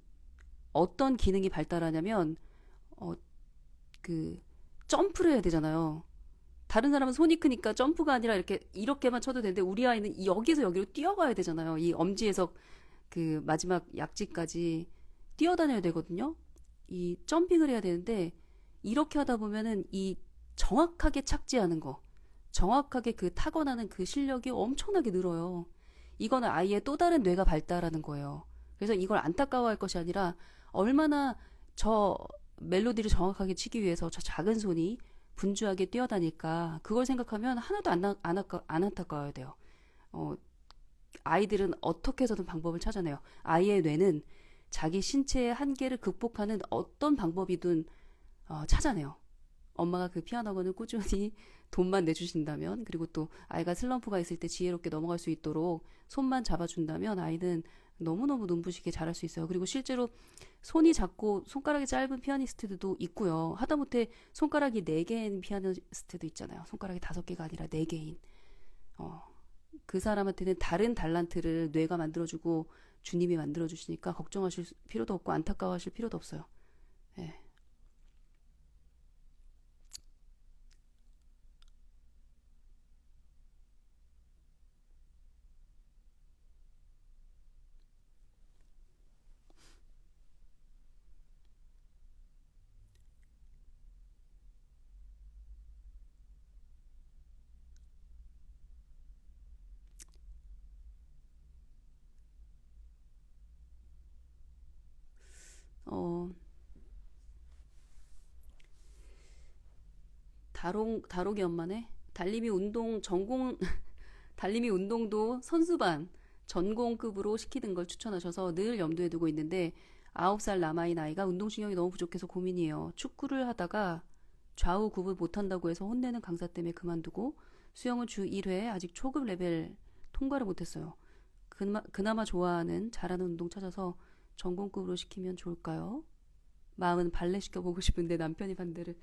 Speaker 1: 어떤 기능이 발달하냐면 어, 그 점프를 해야 되잖아요. 다른 사람은 손이 크니까 점프가 아니라 이렇게만 쳐도 되는데 우리 아이는 여기서 여기로 뛰어가야 되잖아요. 이 엄지에서 그 마지막 약지까지 뛰어다녀야 되거든요. 이 점핑을 해야 되는데 이렇게 하다 보면은 이 정확하게 착지하는 거, 정확하게 그 타고나는 그 실력이 엄청나게 늘어요. 이거는 아이의 또 다른 뇌가 발달하는 거예요. 그래서 이걸 안타까워할 것이 아니라 얼마나 저 멜로디를 정확하게 치기 위해서 저 작은 손이 분주하게 뛰어다닐까 그걸 생각하면 하나도 안 안타까워야 돼요. 어, 아이들은 어떻게 해서든 방법을 찾아내요. 아이의 뇌는 자기 신체의 한계를 극복하는 어떤 방법이든 찾아내요. 엄마가 그 피아노 학원을 꾸준히 돈만 내주신다면, 그리고 또 아이가 슬럼프가 있을 때 지혜롭게 넘어갈 수 있도록 손만 잡아준다면 아이는 너무너무 눈부시게 잘할 수 있어요. 그리고 실제로 손이 작고 손가락이 짧은 피아니스트들도 있고요. 하다못해 손가락이 4개인 피아니스트도 있잖아요. 손가락이 5개가 아니라 4개인. 어, 그 사람한테는 다른 달란트를 뇌가 만들어주고 주님이 만들어주시니까 걱정하실 필요도 없고 안타까워하실 필요도 없어요. 예. 어, 다롱이 엄마네. 달리미 운동도 선수반, 전공급으로 시키는 걸 추천하셔서 늘 염두에 두고 있는데 9살 남아인 아이가 운동신경이 너무 부족해서 고민이에요. 축구를 하다가 좌우 구분 못한다고 해서 혼내는 강사 때문에 그만두고 수영은 주 1회 아직 초급 레벨 통과를 못했어요. 그나마 좋아하는 잘하는 운동 찾아서 전공급으로 시키면 좋을까요? 마음은 발레 시켜보고 싶은데 남편이 반대를.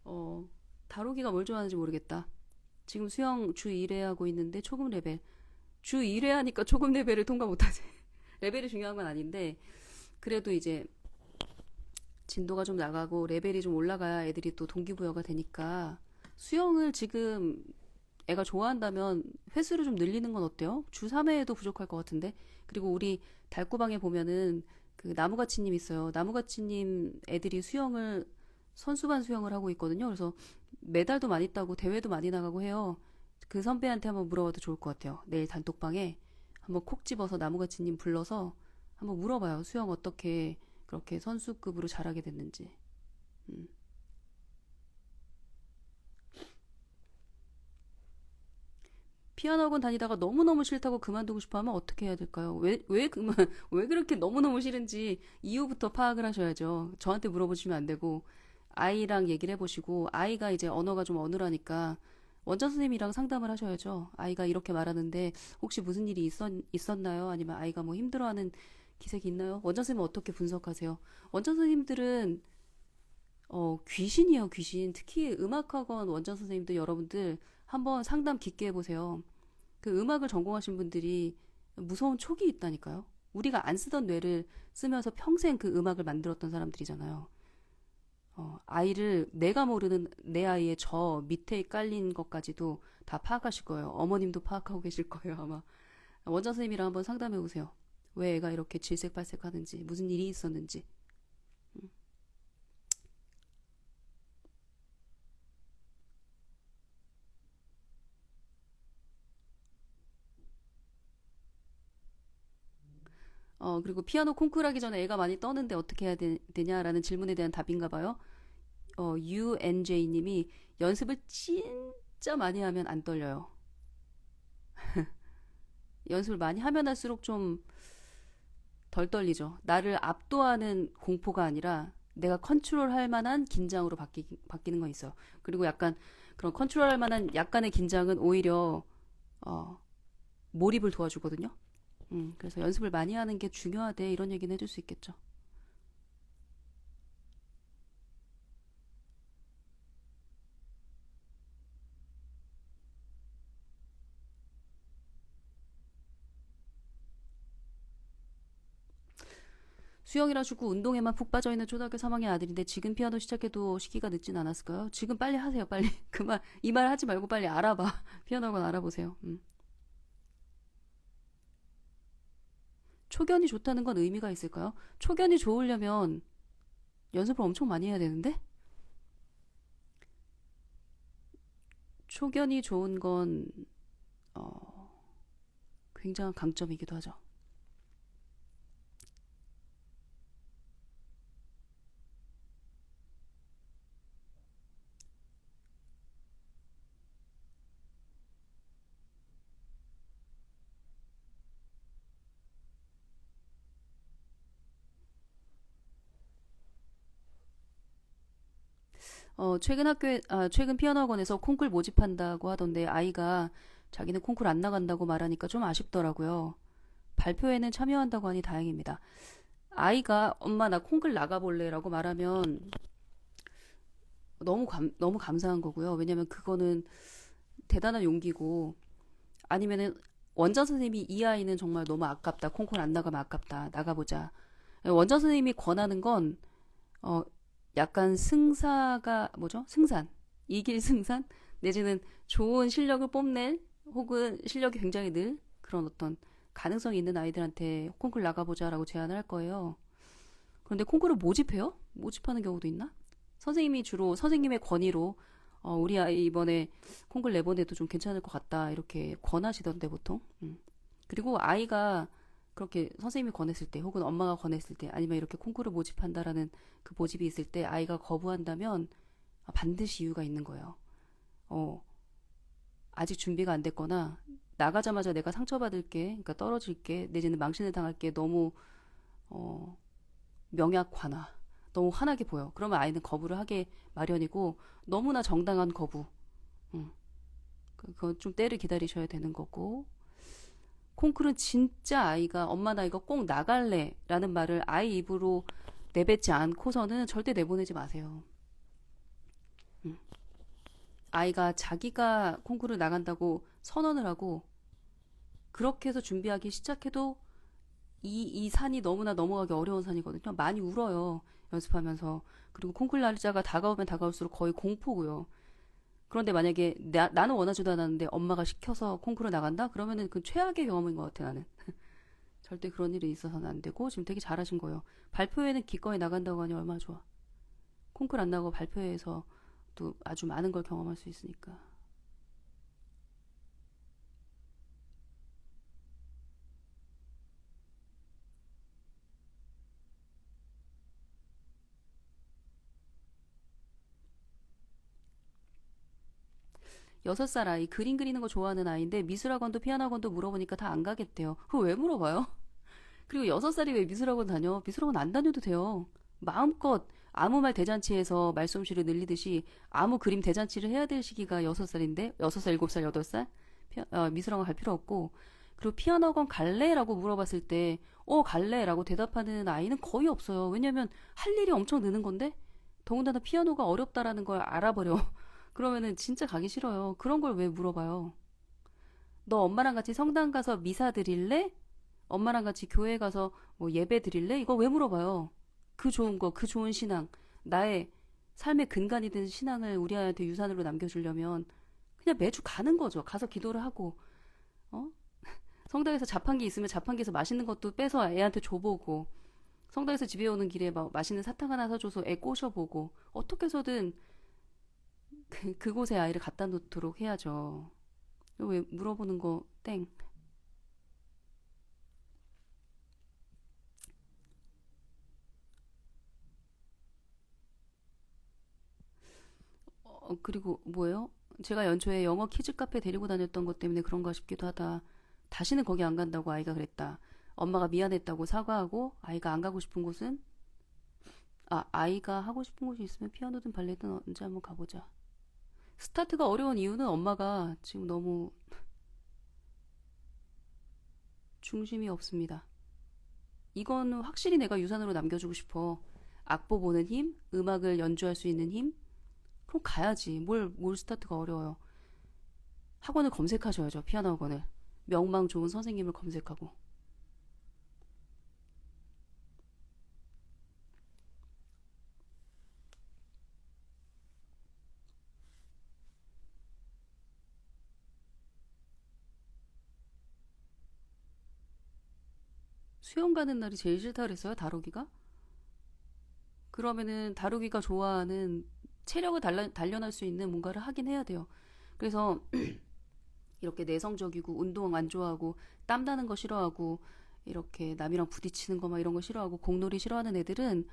Speaker 1: 어, 다루기가 뭘 좋아하는지 모르겠다. 지금 수영 주 1회 하고 있는데 초급 레벨. 주 1회 하니까 초급 레벨을 통과 못하지. 레벨이 중요한 건 아닌데 그래도 이제 진도가 좀 나가고 레벨이 좀 올라가야 애들이 또 동기부여가 되니까 수영을 지금 애가 좋아한다면 횟수를 좀 늘리는 건 어때요? 주 3회에도 부족할 것 같은데. 그리고 우리 달구방에 보면은 그 나무가치님 있어요. 나무가치님 애들이 수영을 선수반 수영을 하고 있거든요. 그래서 메달도 많이 따고 대회도 많이 나가고 해요. 그 선배한테 한번 물어봐도 좋을 것 같아요. 내일 단톡방에 한번 콕 집어서 나무가치님 불러서 한번 물어봐요. 수영 어떻게 그렇게 선수급으로 잘하게 됐는지. 음. 피아노 학원 다니다가 너무너무 싫다고 그만두고 싶어 하면 어떻게 해야 될까요? 왜 그렇게 너무너무 싫은지 이유부터 파악을 하셔야죠. 저한테 물어보시면 안 되고, 아이랑 얘기를 해보시고, 아이가 이제 언어가 좀 어눌하니까, 원장 선생님이랑 상담을 하셔야죠. 아이가 이렇게 말하는데, 혹시 무슨 일이 있었나요? 아니면 아이가 뭐 힘들어하는 기색이 있나요? 원장 선생님 어떻게 분석하세요? 원장 선생님들은, 귀신이에요, 귀신. 특히 음악학원 원장 선생님들 여러분들 한번 상담 깊게 해보세요. 그 음악을 전공하신 분들이 무서운 촉이 있다니까요. 우리가 안 쓰던 뇌를 쓰면서 평생 그 음악을 만들었던 사람들이잖아요. 아이를 내가 모르는 내 아이의 저 밑에 깔린 것까지도 다 파악하실 거예요. 어머님도 파악하고 계실 거예요, 아마. 원장 선생님이랑 한번 상담해 보세요. 왜 애가 이렇게 질색팔색 하는지, 무슨 일이 있었는지. 그리고 피아노 콩쿠르 하기 전에 애가 많이 떠는데 어떻게 해야 되냐라는 질문에 대한 답인가 봐요. UNJ님이 연습을 진짜 많이 하면 안 떨려요. 연습을 많이 하면 할수록 좀 덜 떨리죠. 나를 압도하는 공포가 아니라 내가 컨트롤할 만한 긴장으로 바뀌는 건 있어요. 그리고 약간 그런 컨트롤할 만한 약간의 긴장은 오히려 어, 몰입을 도와주거든요. 그래서 연습을 많이 하는 게 중요하대 이런 얘기는 해줄 수 있겠죠. 수영이라 주고 운동에만 푹 빠져있는 초등학교 3학년 아들인데 지금 피아노 시작해도 시기가 늦진 않았을까요? 지금 빨리 하세요, 빨리. 그만, 이 말 하지 말고 빨리 알아봐. 피아노 학원 알아보세요. 초견이 좋다는 건 의미가 있을까요? 초견이 좋으려면 연습을 엄청 많이 해야 되는데? 초견이 좋은 건, 어, 굉장한 강점이기도 하죠. 최근 피아노 학원에서 콩쿨 모집한다고 하던데 아이가 자기는 콩쿨 안 나간다고 말하니까 좀 아쉽더라고요. 발표회는 참여한다고 하니 다행입니다. 아이가 엄마 나 콩쿨 나가볼래라고 말하면 너무 감사한 거고요. 왜냐면 그거는 대단한 용기고 아니면은 원장 선생님이 이 아이는 정말 너무 아깝다. 콩쿨 안 나가면 아깝다. 나가보자. 원장 선생님이 권하는 건 어, 약간 승사가 뭐죠? 승산. 이길 승산? 내지는 좋은 실력을 뽐낼 혹은 실력이 굉장히 늘 그런 어떤 가능성이 있는 아이들한테 콩쿨 나가보자라고 제안을 할 거예요. 그런데 콩쿨을 모집해요? 모집하는 경우도 있나? 선생님이 주로 선생님의 권위로 우리 아이 이번에 콩쿨 내보내도 좀 괜찮을 것 같다 이렇게 권하시던데 보통. 그리고 아이가 그렇게 선생님이 권했을 때 혹은 엄마가 권했을 때 아니면 이렇게 콩쿠르 모집한다라는 그 모집이 있을 때 아이가 거부한다면 반드시 이유가 있는 거예요. 어, 아직 준비가 안 됐거나 나가자마자 내가 상처받을게, 그러니까 떨어질게, 내지는 망신을 당할게 너무 어, 명약화나 너무 환하게 보여. 그러면 아이는 거부를 하게 마련이고 너무나 정당한 거부. 음, 그건 좀 때를 기다리셔야 되는 거고 콩쿨은 진짜 아이가 엄마 나 이거 꼭 나갈래 라는 말을 아이 입으로 내뱉지 않고서는 절대 내보내지 마세요. 음. 아이가 자기가 콩쿠르 나간다고 선언을 하고 그렇게 해서 준비하기 시작해도 이 산이 너무나 넘어가기 어려운 산이거든요. 많이 울어요. 연습하면서. 그리고 콩쿨 날짜가 다가오면 다가올수록 거의 공포고요. 그런데 만약에 나는 원하지도 않았는데 엄마가 시켜서 콩쿠르 나간다? 그러면은 그 최악의 경험인 것 같아 나는. 절대 그런 일이 있어서는 안 되고 지금 되게 잘하신 거예요. 발표회는 기꺼이 나간다고 하니 얼마나 좋아. 콩쿨 안 나고 발표회에서 또 아주 많은 걸 경험할 수 있으니까. 6살 아이 그림 그리는 거 좋아하는 아이인데 미술학원도 피아노학원도 물어보니까 다 안 가겠대요. 그거 왜 물어봐요? 그리고 6살이 왜 미술학원 다녀? 미술학원 안 다녀도 돼요. 마음껏 아무 말 대잔치에서 말솜씨를 늘리듯이 아무 그림 대잔치를 해야 될 시기가 6살인데 6살, 7살, 8살? 미술학원 갈 필요 없고 그리고 피아노학원 갈래라고 물어봤을 때 갈래라고 대답하는 아이는 거의 없어요. 왜냐면 할 일이 엄청 느는 건데 더군다나 피아노가 어렵다라는 걸 알아버려. 그러면은 진짜 가기 싫어요. 그런 걸 왜 물어봐요? 너 엄마랑 같이 성당 가서 미사 드릴래? 엄마랑 같이 교회 가서 뭐 예배 드릴래? 이거 왜 물어봐요? 그 좋은 거, 그 좋은 신앙, 나의 삶의 근간이 된 신앙을 우리 아이한테 유산으로 남겨주려면 그냥 매주 가는 거죠. 가서 기도를 하고, 어? 성당에서 자판기 있으면 자판기에서 맛있는 것도 빼서 애한테 줘보고, 성당에서 집에 오는 길에 막 맛있는 사탕 하나 사줘서 애 꼬셔보고, 어떻게 해서든 그곳에 아이를 갖다 놓도록 해야죠. 왜 물어보는 거 땡. 그리고 뭐예요? 제가 연초에 영어 키즈 카페 데리고 다녔던 것 때문에 그런가 싶기도 하다. 다시는 거기 안 간다고 아이가 그랬다. 엄마가 미안했다고 사과하고 아이가 안 가고 싶은 곳은 아이가 하고 싶은 곳이 있으면 피아노든 발레든 언제 한번 가보자. 스타트가 어려운 이유는 엄마가 지금 너무 중심이 없습니다. 이건 확실히 내가 유산으로 남겨주고 싶어. 악보 보는 힘, 음악을 연주할 수 있는 힘, 그럼 가야지. 뭘 스타트가 어려워요. 학원을 검색하셔야죠. 피아노 학원을. 명망 좋은 선생님을 검색하고. 수영 가는 날이 제일 싫다 그랬어요, 다루기가? 그러면은 다루기가 좋아하는 체력을 단련할 수 있는 뭔가를 하긴 해야 돼요. 그래서 이렇게 내성적이고 운동 안 좋아하고 땀 나는 거 싫어하고 이렇게 남이랑 부딪히는 거 막 이런 거 싫어하고 공놀이 싫어하는 애들은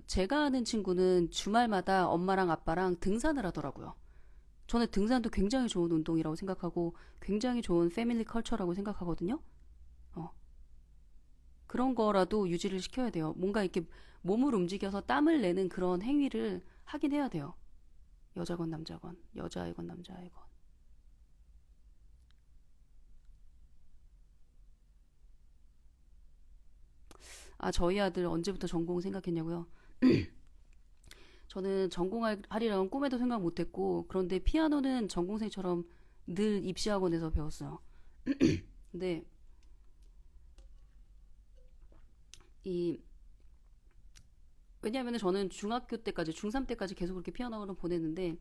Speaker 1: 제가 아는 친구는 주말마다 엄마랑 아빠랑 등산을 하더라고요. 저는 등산도 굉장히 좋은 운동이라고 생각하고 굉장히 좋은 패밀리 컬처라고 생각하거든요. 어, 그런 거라도 유지를 시켜야 돼요. 뭔가 이렇게 몸을 움직여서 땀을 내는 그런 행위를 하긴 해야 돼요. 여자건 남자건, 여자애건 남자애건. 아, 저희 아들 언제부터 전공 생각했냐고요? 저는 전공하리라는 꿈에도 생각 못했고, 그런데 피아노는 전공생처럼 늘 입시학원에서 배웠어요. 근데 이 왜냐하면 저는 중학교 때까지, 중3 때까지 계속 그렇게 피아노 학원을 보냈는데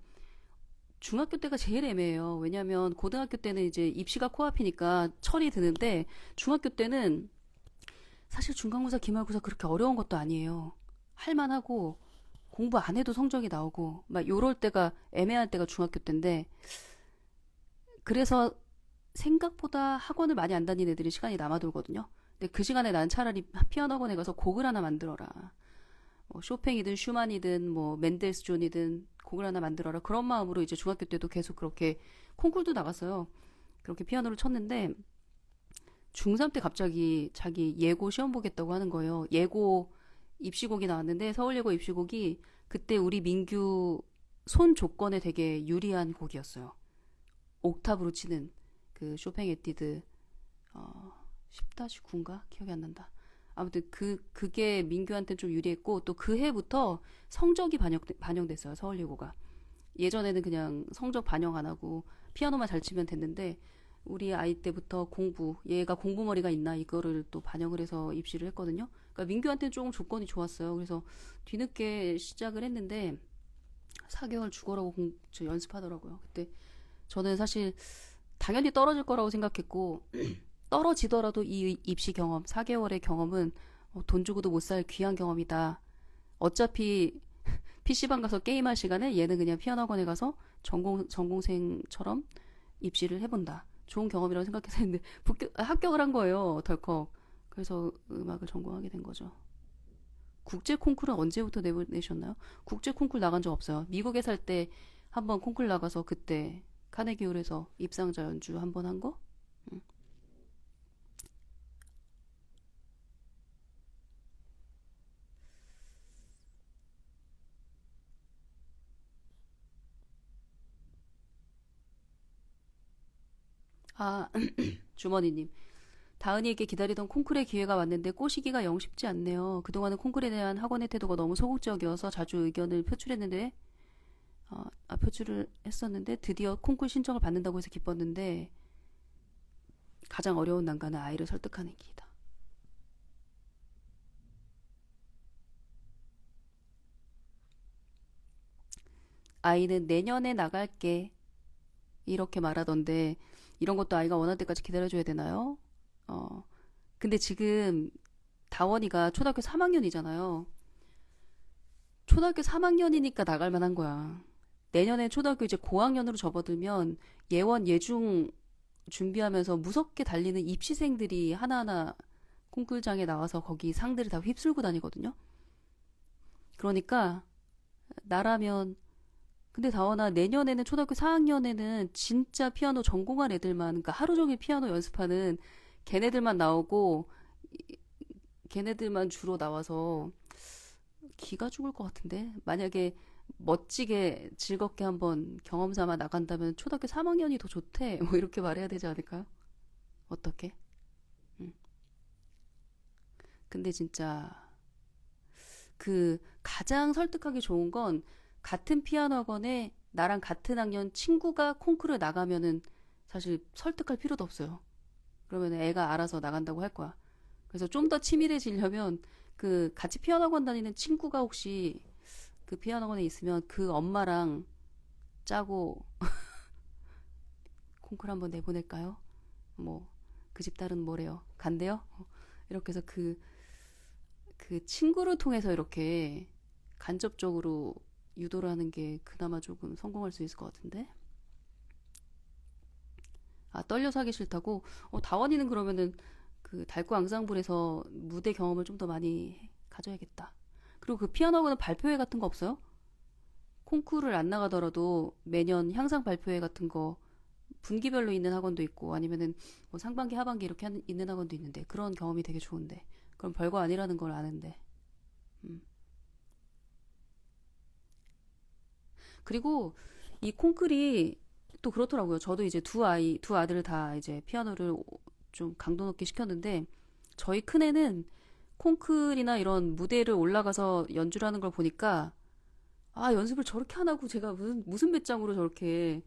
Speaker 1: 중학교 때가 제일 애매해요. 왜냐하면 고등학교 때는 이제 입시가 코앞이니까 철이 드는데 중학교 때는 사실 중간고사, 기말고사 그렇게 어려운 것도 아니에요. 할만하고 공부 안 해도 성적이 나오고 막 요럴 때가 애매할 때가 중학교 때인데 그래서 생각보다 학원을 많이 안 다니는 애들이 시간이 남아돌거든요. 근데 그 시간에 난 차라리 피아노 학원에 가서 곡을 하나 만들어라. 뭐 쇼팽이든 슈만이든 뭐 맨델스존이든 곡을 하나 만들어라. 그런 마음으로 이제 중학교 때도 계속 그렇게 콩쿨도 나갔어요. 그렇게 피아노를 쳤는데 중3 때 갑자기 자기 예고 시험 보겠다고 하는 거예요. 예고 입시곡이 나왔는데 서울예고 입시곡이 그때 우리 민규 손 조건에 되게 유리한 곡이었어요. 옥탑으로 치는 그 쇼팽 에뛰드 10-9인가 기억이 안 난다. 아무튼 그게 민규한테 좀 유리했고 또 그 해부터 성적이 반영됐어요. 서울예고가. 예전에는 그냥 성적 반영 안 하고 피아노만 잘 치면 됐는데 우리 아이 때부터 공부, 얘가 공부머리가 있나 이거를 또 반영을 해서 입시를 했거든요. 그러니까 민규한테는 조금 조건이 좋았어요. 그래서 뒤늦게 시작을 했는데 4개월 죽어라고 연습하더라고요. 그때 저는 사실 당연히 떨어질 거라고 생각했고 떨어지더라도 이 입시 경험, 4개월의 경험은 돈 주고도 못 살 귀한 경험이다. 어차피 PC방 가서 게임할 시간에 얘는 그냥 피아노 학원에 가서 전공생처럼 입시를 해본다. 좋은 경험이라고 생각해서 했는데 합격을 한 거예요. 덜컥. 그래서 음악을 전공하게 된 거죠. 국제 콩쿨은 언제부터 내셨나요? 국제 콩쿨 나간 적 없어요. 미국에 살 때 한번 콩쿨 나가서 그때 카네기홀에서 입상자 연주 한번 한 거? 응. 아, 주머니님. 다은이에게 기다리던 콩쿨의 기회가 왔는데 꼬시기가 영 쉽지 않네요. 그동안은 콩쿨에 대한 학원의 태도가 너무 소극적이어서 자주 의견을 표출했는데, 표출을 했었는데, 드디어 콩쿨 신청을 받는다고 해서 기뻤는데, 가장 어려운 난관은 아이를 설득하는 길이다. 아이는 내년에 나갈게. 이렇게 말하던데, 이런 것도 아이가 원할 때까지 기다려줘야 되나요? 어, 근데 지금 다원이가 초등학교 3학년이잖아요. 초등학교 3학년이니까 나갈 만한 거야. 내년에 초등학교 이제 고학년으로 접어들면 예원, 예중 준비하면서 무섭게 달리는 입시생들이 하나하나 콩쿨장에 나와서 거기 상들을 다 휩쓸고 다니거든요. 그러니까 나라면 근데 다원아 내년에는 초등학교 4학년에는 진짜 피아노 전공한 애들만 그러니까 하루 종일 피아노 연습하는 걔네들만 나오고 걔네들만 주로 나와서 기가 죽을 것 같은데 만약에 멋지게 즐겁게 한번 경험 삼아 나간다면 초등학교 3학년이 더 좋대 뭐 이렇게 말해야 되지 않을까요? 어떻게? 음. 근데 진짜 그 가장 설득하기 좋은 건 같은 피아노 학원에 나랑 같은 학년 친구가 콩쿠르에 나가면은 사실 설득할 필요도 없어요. 그러면 애가 알아서 나간다고 할 거야. 그래서 좀 더 치밀해지려면 그 같이 피아노 학원 다니는 친구가 혹시 그 피아노 학원에 있으면 그 엄마랑 짜고 콩쿠르 한번 내보낼까요? 뭐 그 집 딸은 뭐래요? 간대요? 이렇게 해서 그 친구를 통해서 이렇게 간접적으로 유도를 하는 게 그나마 조금 성공할 수 있을 것 같은데. 아, 떨려서 하기 싫다고? 다원이는 그러면은 그 달구 앙상블에서 무대 경험을 좀 더 많이 가져야겠다. 그리고 그 피아노는 발표회 같은 거 없어요? 콩쿠르를 안 나가더라도 매년 향상 발표회 같은 거 분기별로 있는 학원도 있고 아니면은 뭐 상반기 하반기 이렇게 있는 학원도 있는데 그런 경험이 되게 좋은데 그럼 별거 아니라는 걸 아는데. 음. 그리고 이 콩쿨이 또 그렇더라고요. 저도 이제 두 아들을 다 이제 피아노를 좀 강도 높게 시켰는데 저희 큰애는 콩쿨이나 이런 무대를 올라가서 연주를 하는 걸 보니까 아, 연습을 저렇게 안 하고 제가 무슨 배짱으로 저렇게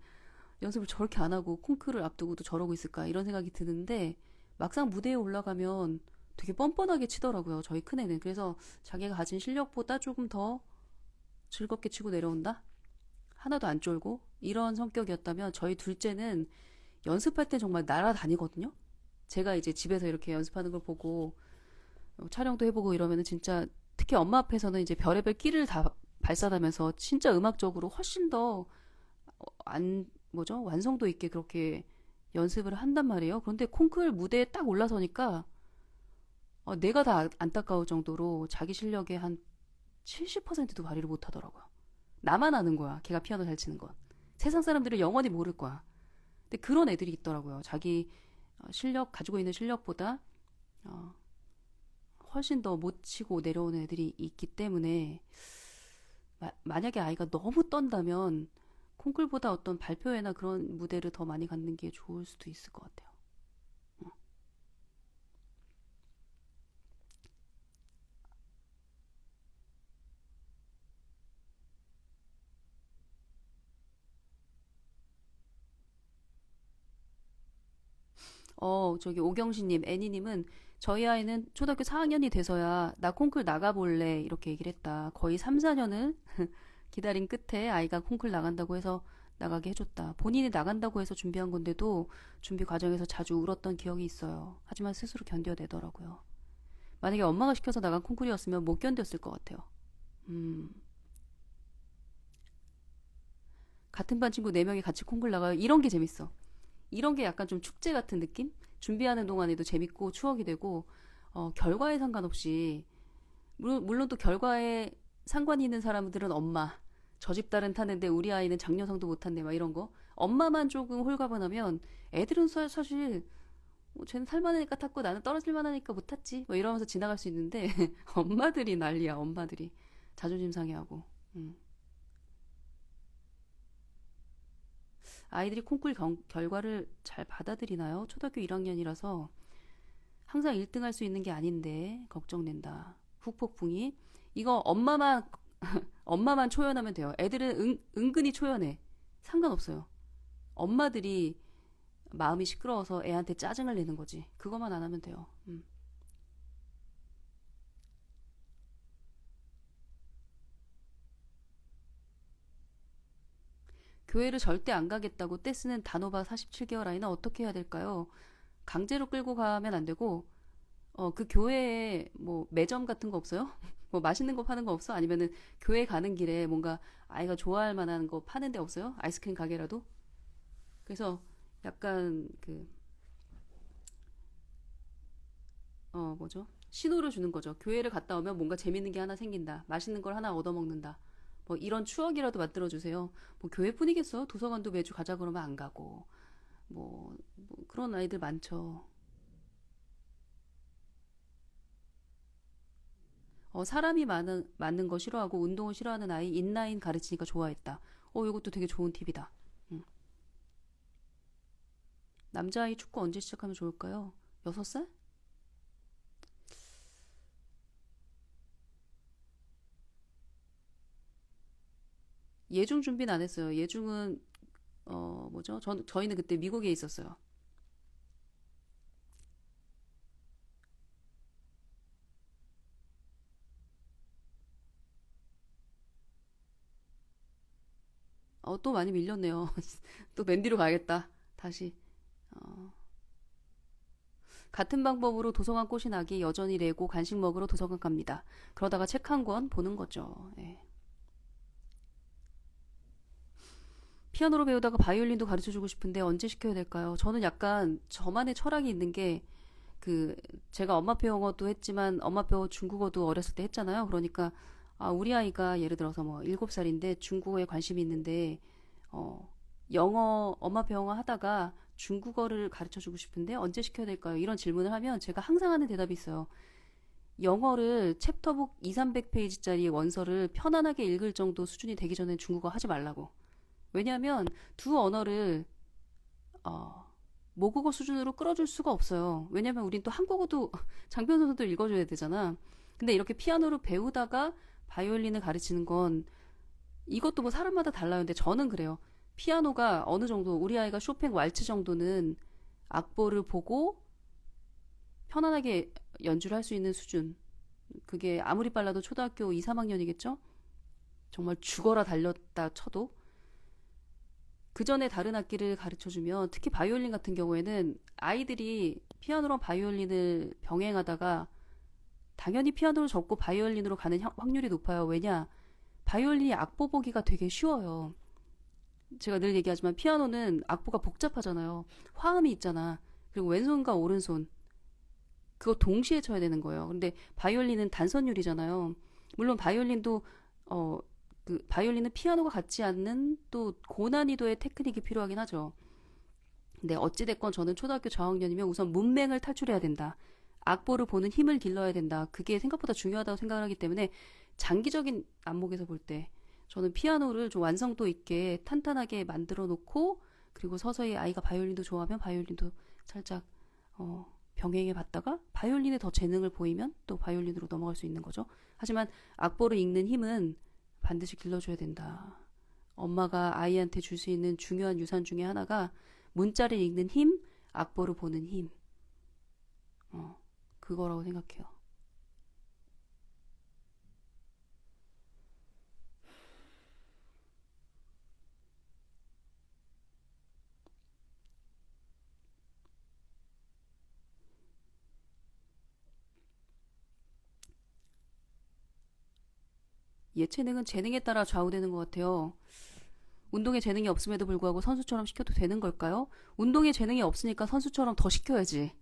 Speaker 1: 연습을 저렇게 안 하고 콩쿠르를 앞두고도 저러고 있을까 이런 생각이 드는데 막상 무대에 올라가면 되게 뻔뻔하게 치더라고요. 저희 큰애는. 그래서 자기가 가진 실력보다 조금 더 즐겁게 치고 내려온다? 하나도 안 쫄고 이런 성격이었다면 저희 둘째는 연습할 때 정말 날아다니거든요. 제가 이제 집에서 이렇게 연습하는 걸 보고 촬영도 해보고 이러면은 진짜 특히 엄마 앞에서는 이제 별의별 끼를 다 발산하면서 진짜 음악적으로 훨씬 더 안 뭐죠? 완성도 있게 그렇게 연습을 한단 말이에요. 그런데 콩쿨 무대에 딱 올라서니까 내가 다 안타까울 정도로 자기 실력의 한 70%도 발휘를 못 하더라고요. 나만 아는 거야. 걔가 피아노 잘 치는 건. 세상 사람들은 영원히 모를 거야. 근데 그런 애들이 있더라고요. 자기 실력 가지고 있는 실력보다 어, 훨씬 더 못 치고 내려오는 애들이 있기 때문에 만약에 아이가 너무 떤다면 콩쿨보다 어떤 발표회나 그런 무대를 더 많이 갖는 게 좋을 수도 있을 것 같아요. 저기 오경신님, 애니님은 저희 아이는 초등학교 4학년이 돼서야 나 콩쿨 나가볼래 이렇게 얘기를 했다. 거의 3, 4년을 기다린 끝에 아이가 콩쿨 나간다고 해서 나가게 해줬다. 본인이 나간다고 해서 준비한 건데도 준비 과정에서 자주 울었던 기억이 있어요. 하지만 스스로 견뎌내더라고요. 만약에 엄마가 시켜서 나간 콩쿨이었으면 못 견뎠을 것 같아요. 음, 같은 반 친구 4명이 같이 콩쿨 나가요. 이런 게 재밌어. 이런 게 약간 좀 축제 같은 느낌? 준비하는 동안에도 재밌고 추억이 되고, 결과에 상관없이, 물론 또 결과에 상관이 있는 사람들은 엄마, 저 집 딸은 타는데 우리 아이는 장려상도 못 탔네, 막 이런 거. 엄마만 조금 홀가분하면 애들은 사실, 쟤는 탈만하니까 탔고 나는 떨어질만하니까 못 탔지. 뭐 이러면서 지나갈 수 있는데, 엄마들이 난리야, 엄마들이. 자존심 상해하고. 음. 아이들이 콩쿨 결과를 잘 받아들이나요? 초등학교 1학년이라서 항상 1등 할 수 있는 게 아닌데 걱정된다. 후폭풍이 이거 엄마만 초연하면 돼요. 애들은 은근히 초연해. 상관없어요. 엄마들이 마음이 시끄러워서 애한테 짜증을 내는 거지. 그것만 안 하면 돼요. 교회를 절대 안 가겠다고 떼쓰는 단호박 47개월 아이는 어떻게 해야 될까요? 강제로 끌고 가면 안 되고 그 교회에 뭐 매점 같은 거 없어요? 뭐 맛있는 거 파는 거 없어? 아니면은 교회 가는 길에 뭔가 아이가 좋아할 만한 거 파는 데 없어요? 아이스크림 가게라도? 그래서 약간 뭐죠? 신호를 주는 거죠. 교회를 갔다 오면 뭔가 재밌는 게 하나 생긴다. 맛있는 걸 하나 얻어먹는다. 뭐 이런 추억이라도 만들어 주세요. 뭐 교회뿐이겠어. 도서관도 매주 가자 그러면 안 가고. 뭐 그런 아이들 많죠. 사람이 많은 거 싫어하고 운동을 싫어하는 아이 인라인 가르치니까 좋아했다. 이것도 되게 좋은 팁이다. 음. 남자아이 축구 언제 시작하면 좋을까요? 6살? 예중 준비는 안 했어요. 예중은 뭐죠? 저희는 그때 미국에 있었어요. 또 많이 밀렸네요. 또 맨디로 가야겠다. 다시. 어, 같은 방법으로 도서관 꽃이 나기 여전히 레고 간식 먹으러 도서관 갑니다. 그러다가 책 한 권 보는 거죠. 예. 피아노로 배우다가 바이올린도 가르쳐주고 싶은데 언제 시켜야 될까요? 저는 약간 저만의 철학이 있는 게 그 제가 엄마표 영어도 했지만 엄마표 중국어도 어렸을 때 했잖아요. 그러니까 우리 아이가 예를 들어서 뭐 7살인데 중국어에 관심이 있는데 어, 영어 엄마표 영어 하다가 중국어를 가르쳐주고 싶은데 언제 시켜야 될까요? 이런 질문을 하면 제가 항상 하는 대답이 있어요. 영어를 챕터북 2, 300페이지짜리 원서를 편안하게 읽을 정도 수준이 되기 전에 중국어 하지 말라고. 왜냐하면 두 언어를 어, 모국어 수준으로 끌어줄 수가 없어요. 왜냐면 우린 또 한국어도 장편소설도 읽어줘야 되잖아. 근데 이렇게 피아노를 배우다가 바이올린을 가르치는 건 이것도 뭐 사람마다 달라요. 근데 저는 그래요. 피아노가 어느 정도 우리 아이가 쇼팽 왈츠 정도는 악보를 보고 편안하게 연주를 할 수 있는 수준. 그게 아무리 빨라도 초등학교 2, 3학년이겠죠? 정말 죽어라 달렸다 쳐도 그 전에 다른 악기를 가르쳐주면 특히 바이올린 같은 경우에는 아이들이 피아노랑 바이올린을 병행하다가 당연히 피아노를 접고 바이올린으로 가는 확률이 높아요. 왜냐? 바이올린이 악보 보기가 되게 쉬워요. 제가 늘 얘기하지만 피아노는 악보가 복잡하잖아요. 화음이 있잖아. 그리고 왼손과 오른손 그거 동시에 쳐야 되는 거예요. 근데 바이올린은 단선율이잖아요. 물론 바이올린도 그 바이올린은 피아노가 같지 않는 또 고난이도의 테크닉이 필요하긴 하죠. 근데 어찌됐건 저는 초등학교 저학년이면 우선 문맹을 탈출해야 된다. 악보를 보는 힘을 길러야 된다. 그게 생각보다 중요하다고 생각을 하기 때문에 장기적인 안목에서 볼 때 저는 피아노를 좀 완성도 있게 탄탄하게 만들어 놓고 그리고 서서히 아이가 바이올린도 좋아하면 바이올린도 살짝 병행해 봤다가 바이올린에 더 재능을 보이면 또 바이올린으로 넘어갈 수 있는 거죠. 하지만 악보를 읽는 힘은 반드시 길러줘야 된다. 엄마가 아이한테 줄 수 있는 중요한 유산 중에 하나가 문자를 읽는 힘, 악보를 보는 힘. 그거라고 생각해요. 예체능은 재능에 따라 좌우되는 것 같아요. 운동에 재능이 없음에도 불구하고 선수처럼 시켜도 되는 걸까요? 운동에 재능이 없으니까 선수처럼 더 시켜야지.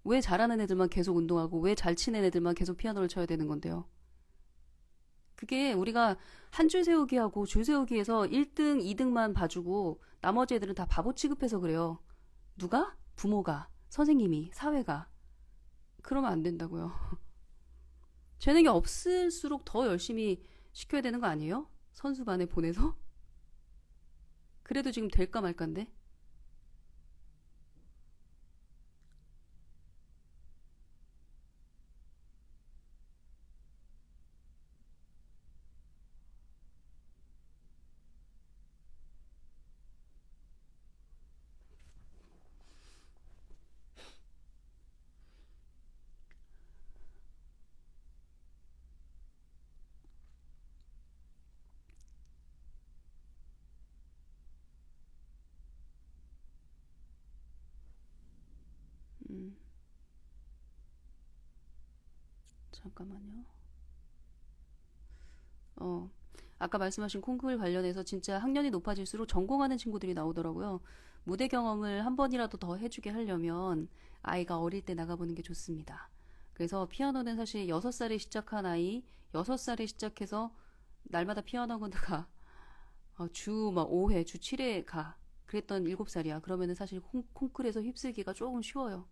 Speaker 1: 왜 잘하는 애들만 계속 운동하고 왜 잘 치는 애들만 계속 피아노를 쳐야 되는 건데요? 그게 우리가 한 줄 세우기 하고 줄 세우기에서 1등, 2등만 봐주고 나머지 애들은 다 바보 취급해서 그래요. 누가? 부모가, 선생님이, 사회가. 그러면 안 된다고요. 재능이 없을수록 더 열심히 시켜야 되는 거 아니에요? 선수반에 보내서? 그래도 지금 될까 말까인데? 음, 잠깐만요. 어, 아까 말씀하신 콩쿠르 관련해서 진짜 학년이 높아질수록 전공하는 친구들이 나오더라고요. 무대 경험을 한 번이라도 더 해주게 하려면 아이가 어릴 때 나가보는 게 좋습니다. 그래서 피아노는 사실 6살에 시작한 아이, 6살에 시작해서 날마다 피아노 학원 가. 주 막 5회, 주 7회 가. 그랬던 7살이야. 그러면은 사실 콩쿨에서 휩쓸기가 조금 쉬워요.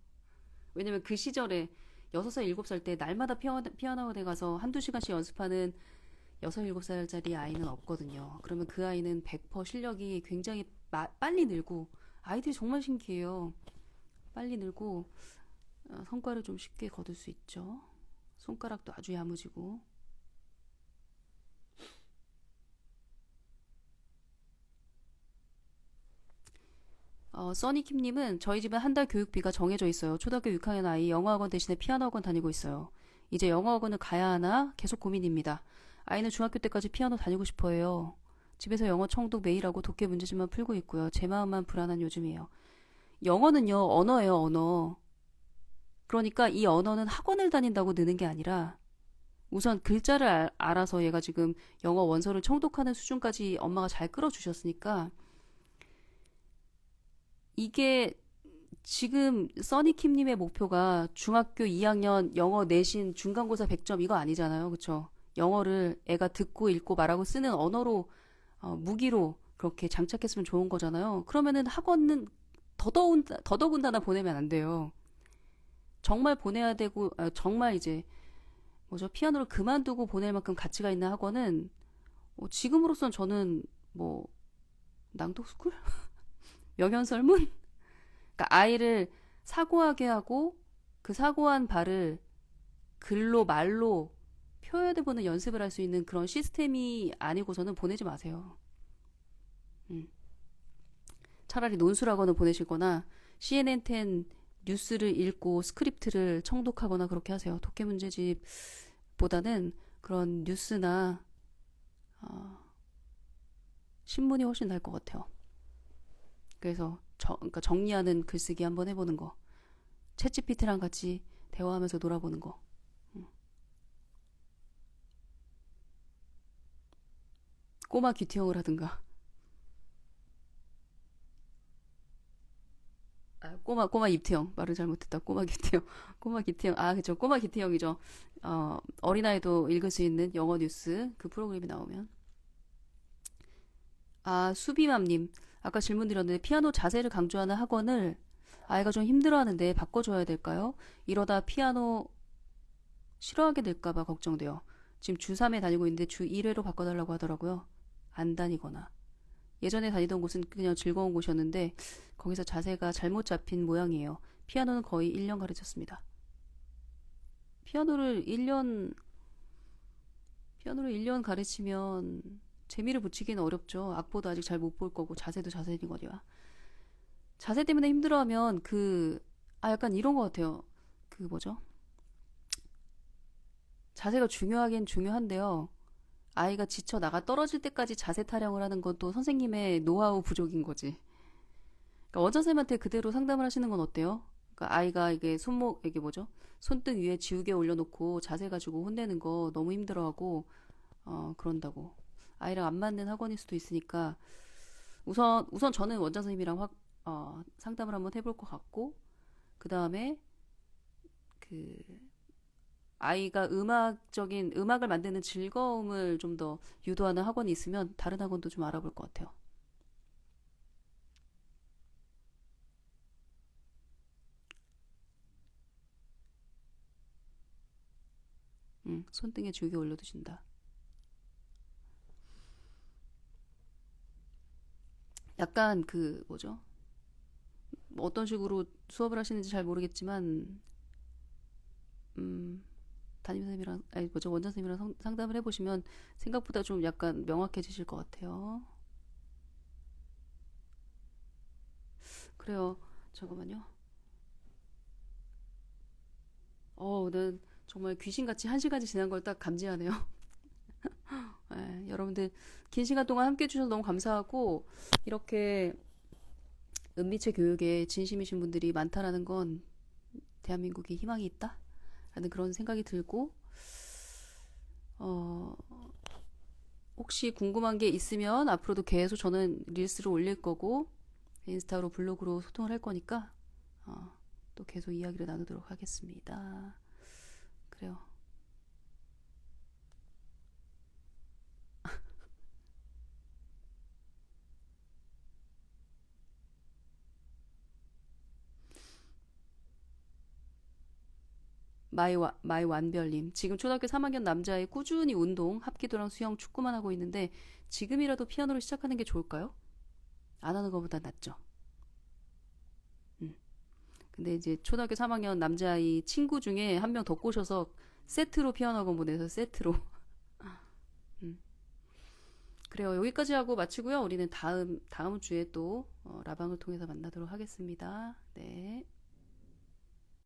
Speaker 1: 왜냐면 그 시절에 6살, 7살 때 날마다 피아노 학원에 가서 한두 시간씩 연습하는 6, 7살짜리 아이는 없거든요. 그러면 그 아이는 100% 실력이 굉장히 빨리 늘고 아이들이 정말 신기해요. 빨리 늘고 성과를 좀 쉽게 거둘 수 있죠. 손가락도 아주 야무지고. 써니킴님은 저희 집은 한 달 교육비가 정해져 있어요. 초등학교 6학년 아이 영어학원 대신에 피아노학원 다니고 있어요. 이제 영어학원을 가야 하나 계속 고민입니다. 아이는 중학교 때까지 피아노 다니고 싶어 해요. 집에서 영어 청독 매일 하고 독해 문제집만 풀고 있고요. 제 마음만 불안한 요즘이에요. 영어는요, 언어예요, 언어. 그러니까 이 언어는 학원을 다닌다고 느는 게 아니라 우선 글자를 알아서 얘가 지금 영어 원서를 청독하는 수준까지 엄마가 잘 끌어주셨으니까 이게 지금 써니킴님의 목표가 중학교 2학년 영어 내신 중간고사 100점 이거 아니잖아요. 그쵸? 영어를 애가 듣고 읽고 말하고 쓰는 언어로 무기로 그렇게 장착했으면 좋은 거잖아요. 그러면은 학원은 더더군다나 보내면 안 돼요. 정말 보내야 되고 정말 이제 뭐죠? 피아노를 그만두고 보낼 만큼 가치가 있는 학원은 지금으로선 저는 뭐 낭독스쿨? 명현설문? 그러니까 아이를 사고하게 하고 그 사고한 바를 글로 말로 표현해보는 연습을 할 수 있는 그런 시스템이 아니고서는 보내지 마세요. 음. 차라리 논술학원을 보내실 거나 CNN10 뉴스를 읽고 스크립트를 청독하거나 그렇게 하세요. 독해 문제집보다는 그런 뉴스나 신문이 훨씬 나을 것 같아요. 그래서 그러니까 정리하는 글쓰기 한번 해보는 거. 챗GPT랑 같이 대화하면서 놀아보는 거. 꼬마 귀티형을 하든가. 꼬마 입티형. 말을 잘못했다. 꼬마 귀티형. 꼬마 귀티형. 그쵸. 꼬마 귀티형이죠. 어린아이도 읽을 수 있는 영어 뉴스 그 프로그램이 나오면. 수비맘님. 아까 질문 드렸는데 피아노 자세를 강조하는 학원을 아이가 좀 힘들어하는데 바꿔줘야 될까요? 이러다 피아노 싫어하게 될까봐 걱정돼요. 지금 주3에 다니고 있는데 주1회로 바꿔달라고 하더라고요. 안 다니거나. 예전에 다니던 곳은 그냥 즐거운 곳이었는데 거기서 자세가 잘못 잡힌 모양이에요. 피아노는 거의 1년 가르쳤습니다. 피아노를 1년 피아노를 1년 가르치면 재미를 붙이기는 어렵죠. 악보도 아직 잘 못 볼 거고 자세도 자세이거니와. 자세 때문에 힘들어하면 약간 이런 것 같아요. 그 뭐죠? 자세가 중요하긴 중요한데요. 아이가 지쳐 나가 떨어질 때까지 자세 타령을 하는 것도 선생님의 노하우 부족인 거지. 그러니까 원장쌤한테 그대로 상담을 하시는 건 어때요? 그러니까 아이가 이게 이게 뭐죠? 손등 위에 지우개 올려놓고 자세 가지고 혼내는 거 너무 힘들어하고 그런다고. 아이랑 안 맞는 학원일 수도 있으니까 우선 저는 원장 선생님이랑 상담을 한번 해볼 것 같고 그 다음에 그 아이가 음악을 만드는 즐거움을 좀 더 유도하는 학원이 있으면 다른 학원도 좀 알아볼 것 같아요. 손등에 줄기 올려두신다. 약간 그 뭐죠? 어떤 식으로 수업을 하시는지 잘 모르겠지만 음, 담임 선생님이랑 아니 뭐죠 원장 선생님이랑 상담을 해보시면 생각보다 좀 약간 명확해지실 것 같아요. 그래요. 잠깐만요. 난 정말 귀신같이 1시간이 지난 걸 딱 감지하네요. 여러분들 긴 시간 동안 함께 해주셔서 너무 감사하고 이렇게 은미체 교육에 진심이신 분들이 많다라는 건 대한민국이 희망이 있다? 라는 그런 생각이 들고 어, 혹시 궁금한 게 있으면 앞으로도 계속 저는 릴스를 올릴 거고 인스타로 블로그로 소통을 할 거니까 또 계속 이야기를 나누도록 하겠습니다. 그래요. 마이 완별님. 지금 초등학교 3학년 남자애 꾸준히 운동, 합기도랑 수영, 축구만 하고 있는데 지금이라도 피아노를 시작하는 게 좋을까요? 안 하는 것보다 낫죠. 음. 근데 이제 초등학교 3학년 남자아이 친구 중에 한 명 더 꼬셔서 세트로 피아노 학원 보내서 세트로. 음. 그래요. 여기까지 하고 마치고요. 우리는 다음 주에 또 라방을 통해서 만나도록 하겠습니다. 네.